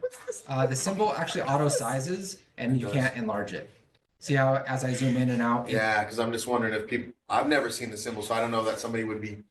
A: The symbol actually auto sizes and you can't enlarge it. See how as I zoom in and out?
I: Yeah, because I'm just wondering if people, I've never seen the symbol, so I don't know that somebody would be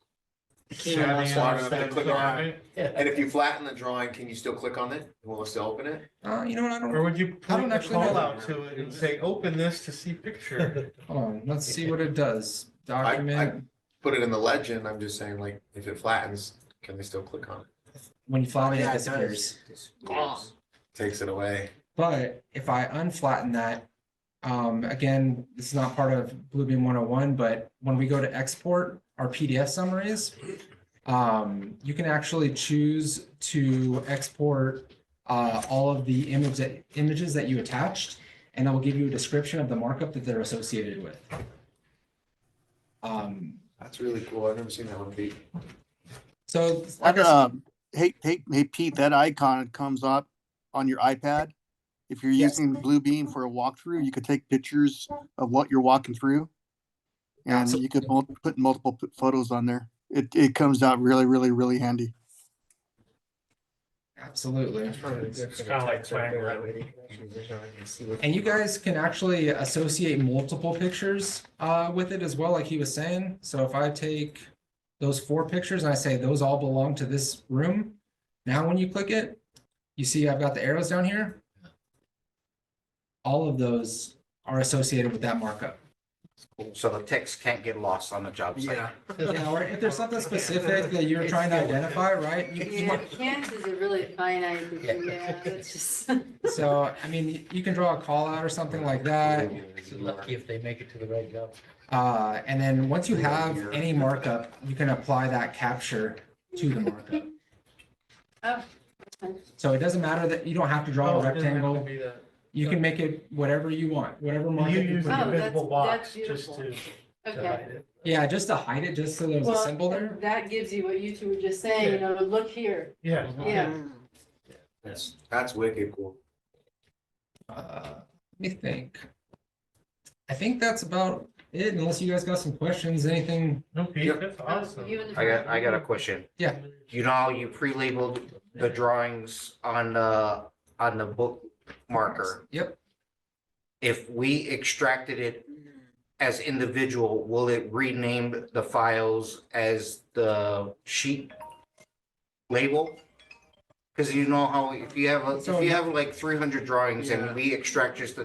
G: Savvy
I: smart enough to
G: enough
I: click
G: to
I: on
G: grab
I: it.
G: it.
I: And if you flatten the drawing, can you still click on it? Will it still open it?
A: You know what,
G: Or would you
A: I don't
G: put a
A: actually know.
G: call out to it and say, open this to see picture?
A: Hold on, let's see what it does. Document,
I: Put it in the legend. I'm just saying, like, if it flattens, can they still click on it?
A: when you flatten it,
K: Yeah,
A: it
K: it does.
A: disappears.
I: Takes it away.
A: But if I unflatten that, again, this is not part of Bluebeam 101, but when we go to export our PDF summaries, you can actually choose to export all of the images that you attached, and it will give you a description of the markup that they're associated with.
I: That's really cool. I've never seen that one beat.
A: So like I said,
N: Hey, Pete, that icon comes up on your iPad. If you're
A: Yes.
N: using Bluebeam for a walkthrough, you could take pictures of what you're walking through. And you could put multiple photos on there. It comes out really, really, really handy.
A: absolutely.
G: It's kind of like Twang.
A: And you guys can actually associate multiple pictures with it as well, like he was saying. So if I take those 4 pictures and I say those all belong to this room, now when you click it, you see I've got the arrows down here. All of those are associated with that markup.
J: So the text can't get lost on the job site.
A: Yeah, or if there's something specific that you're trying to identify, right? You might-
E: Kansas is a really finite, yeah, it's just.
A: So, I mean, you can draw a call out or something like that.
H: Lucky if they make it to the right job.
A: And then once you have any markup, you can apply that capture to the markup.
E: Oh, that's fine.
A: So it doesn't matter that you don't have to draw
G: Oh,
A: a
G: it doesn't have to
A: rectangle.
G: be that.
A: You can make it whatever you want, whatever
G: You
A: markup you
G: use
A: put
G: the
E: Oh,
A: in.
E: that's-
G: invisible box
E: that's
G: just
E: beautiful.
G: to
E: Okay,
G: hide it.
A: Yeah, just to hide it, just so there's a
E: Well,
A: symbol there.
E: that gives you what you two were just saying, you know, look here.
G: Yeah.
E: Yeah.
I: That's wicked cool.
A: Let me think. I think that's about it, unless you guys got some questions, anything.
G: No, Pete, that's awesome.
E: You and the.
J: I got a question.
A: Yeah.
J: You know, how you pre-labeled the drawings on the book marker.
A: Yep.
J: If we extracted it as individual, will it rename the files as the sheet label? Because you know how if you have like 300 drawings and we extract just the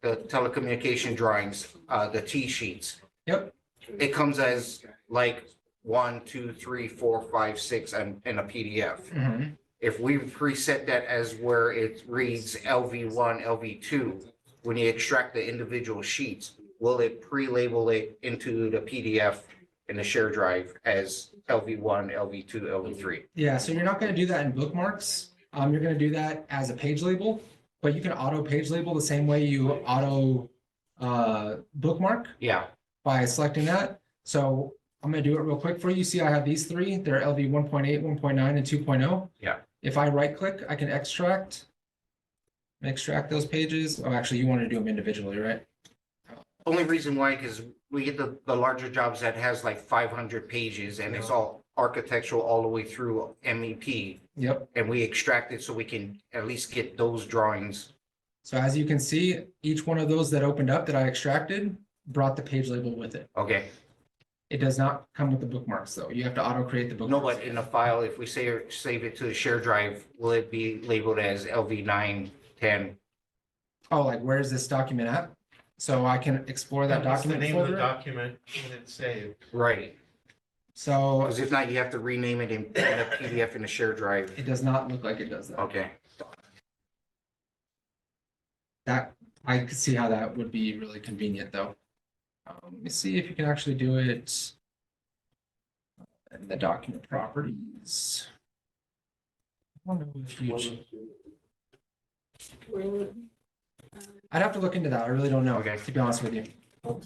J: telecommunication drawings, the T sheets.
A: Yep.
J: It comes as like 1, 2, 3, 4, 5, 6 and in a PDF.
A: Mhm.
J: If we preset that as where it reads LV1, LV2, when you extract the individual sheets, will it pre-label it into the PDF in the share drive as LV1, LV2, LV3?
A: Yeah, so you're not gonna do that in bookmarks. You're gonna do that as a page label, but you can auto page label the same way you auto bookmark
J: Yeah,
A: by selecting that. So I'm gonna do it real quick for you. See, I have these three. They're LV 1.8, 1.9, and 2.0.
J: Yeah.
A: If I right click, I can extract those pages. Oh, actually, you want to do them individually, right?
J: only reason why, because we get the larger jobs that has like 500 pages and it's all architectural all the way through MEP.
A: Yep.
J: And we extract it so we can at least get those drawings.
A: So as you can see, each one of those that opened up that I extracted brought the page label with it.
J: Okay,
A: It does not come with the bookmarks though. You have to auto create the
J: no,
A: bookmarks.
J: but in the file, if we save it to the share drive, will it be labeled as LV9, 10?
A: Oh, like where's this document at? So I can explore that
G: What's the
A: document
G: name of the
A: folder.
G: document when it's saved?
J: Right,
A: So
J: because if not, you have to rename it in a PDF in the share drive.
A: it does not look like it does that.
J: Okay,
A: That, I could see how that would be really convenient though. Let me see if you can actually do it in the document properties. I wonder if you- I'd have to look into that. I really don't know,
J: Okay.
A: to be honest with you. All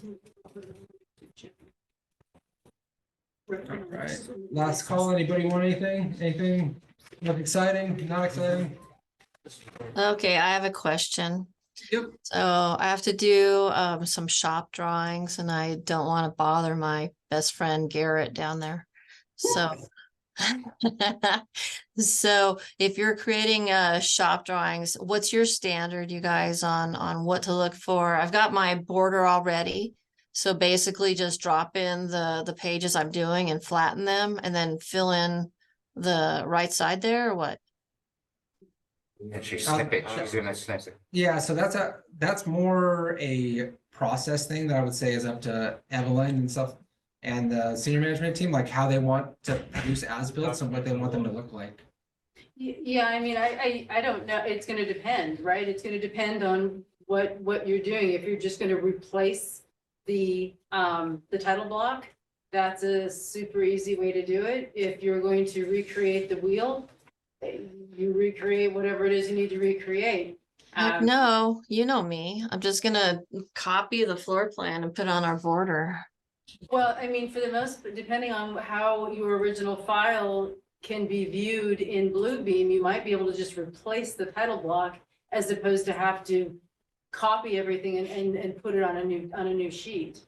A: right, last call. Anybody want anything? Anything look exciting, not exciting?
M: Okay, I have a question.
A: Yep.
M: So I have to do some shop drawings and I don't want to bother my best friend Garrett down there. So so if you're creating shop drawings, what's your standard, you guys, on what to look for? I've got my border already. So basically just drop in the pages I'm doing and flatten them and then fill in the right side there or what?
J: and she's gonna snip it.
A: Yeah, so that's more a process thing that I would say is up to Evelyn and stuff and the senior management team, like how they want to produce as-built and what they want them to look like.
E: Yeah, I mean, I don't know. It's gonna depend, right? It's gonna depend on what you're doing. If you're just gonna replace the title block, that's a super easy way to do it. If you're going to recreate the wheel, you recreate whatever it is you need to recreate.
M: Heck no, you know me. I'm just gonna copy the floor plan and put it on our border.
E: Well, I mean, for the most, depending on how your original file can be viewed in Bluebeam, you might be able to just replace the title block as opposed to have to copy everything and put it on a new sheet.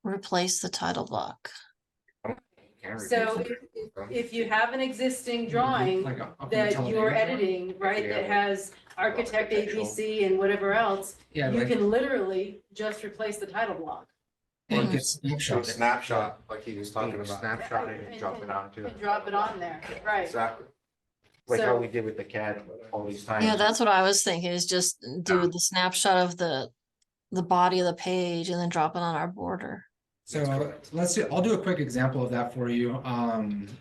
M: Replace the title block.
E: So if you have an existing drawing
A: Like up in the
E: that
A: television
E: you're
A: drawing?
E: editing, right, that has architect ABC and whatever else,
A: Yeah,
E: you
A: like,
E: can literally just replace the title block.
A: and you could
I: So
A: snapshot it.
I: snapshot, like he was talking about.
J: Snapshot it and drop it onto it.
E: And drop it on there, right?
I: Exactly.
J: Like how
E: So-
J: we did with the CAD all these times.
M: Yeah, that's what I was thinking, is just do the snapshot of the body of the page and then drop it on our border.
A: So let's do, I'll do a quick example of that for you.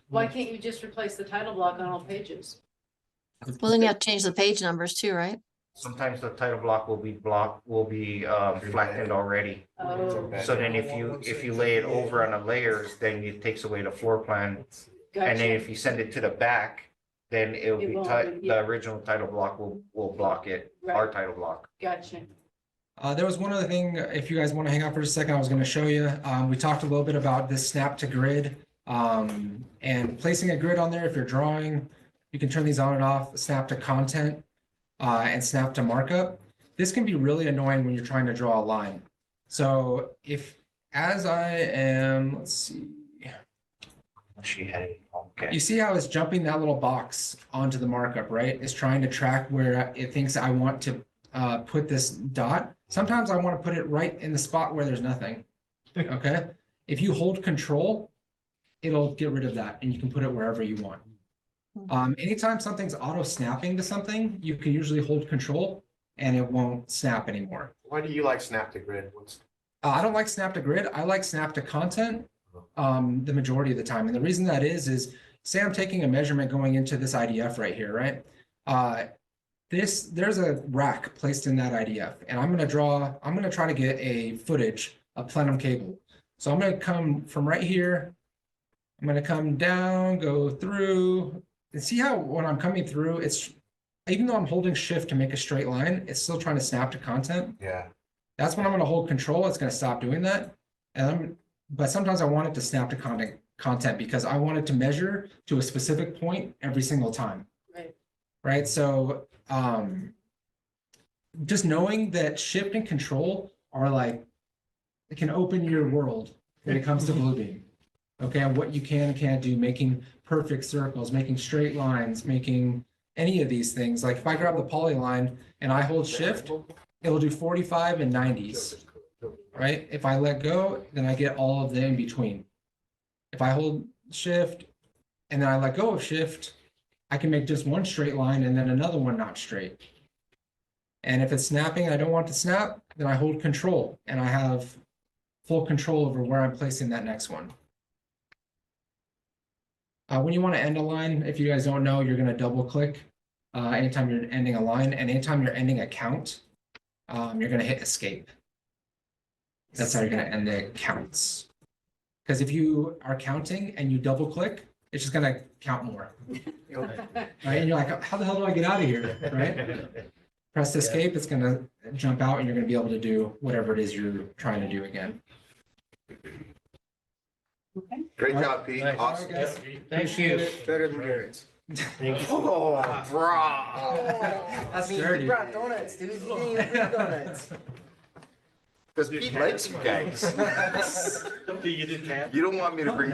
E: Why can't you just replace the title block on all pages?
M: Well, then you have to change the page numbers too, right?
J: Sometimes the title block will be flattened already.
E: Oh,
J: So then if you lay it over on the layers, then it takes away the floor plan. And then
E: gotcha.
J: if you send it to the back, then it'll
E: It
J: be
E: won't be, yeah.
J: the original title block will block it, our
E: Right.
J: title block.
E: Gotcha.
A: There was one other thing, if you guys want to hang out for a second, I was going to show you. We talked a little bit about this snap to grid, and placing a grid on there. If you're drawing, you can turn these on and off, snap to content, and snap to markup. This can be really annoying when you're trying to draw a line. So as I am, let's see.
J: She had it, okay.
A: You see how it's jumping that little box onto the markup, right? It's trying to track where it thinks I want to put this dot. Sometimes I want to put it right in the spot where there's nothing. Okay. If you hold control, it'll get rid of that and you can put it wherever you want. Anytime something's auto snapping to something, you can usually hold control and it won't snap anymore.
I: Why do you like snap to grid?
A: I don't like snap to grid. I like snap to content the majority of the time. And the reason that is say I'm taking a measurement going into this IDF right here, right? There's a rack placed in that IDF, and I'm gonna try to get a footage of plenum cable. So I'm gonna come from right here. I'm gonna come down, go through, and see how when I'm coming through, it's even though I'm holding shift to make a straight line, it's still trying to snap to content.
I: Yeah.
A: That's when I'm gonna hold control, it's gonna stop doing that. But sometimes I want it to snap to content because I want it to measure to a specific point every single time. Right, so just knowing that shift and control are like, it can open your world when it comes to Bluebeam. Okay, and what you can and can't do, making perfect circles, making straight lines, making any of these things. Like if I grab the polyline and I hold shift, it'll do 45 and 90s. Right? If I let go, then I get all of the in between. If I hold shift and then I let go of shift, I can make just one straight line and then another one not straight. And if it's snapping and I don't want to snap, then I hold control and I have full control over where I'm placing that next one. When you want to end a line, if you guys don't know, you're going to double click anytime you're ending a line, and anytime you're ending a count, you're going to hit escape. That's how you're going to end the counts. Because if you are counting and you double click, it's just going to count more. Right? And you're like, how the hell do I get out of here? Right? Press escape, it's going to jump out and you're going to be able to do whatever it is you're trying to do again.
I: Great job, Pete.
A: Nice.
I: Awesome.
A: All right, guys.
K: Thank you. Better than Garrett's.
J: Oh,
A: That's
K: I mean,
A: dirty.
K: you brought donuts, dude. You didn't even bring donuts.
J: Because Pete likes you guys.
L: You didn't have.
J: You don't want me to bring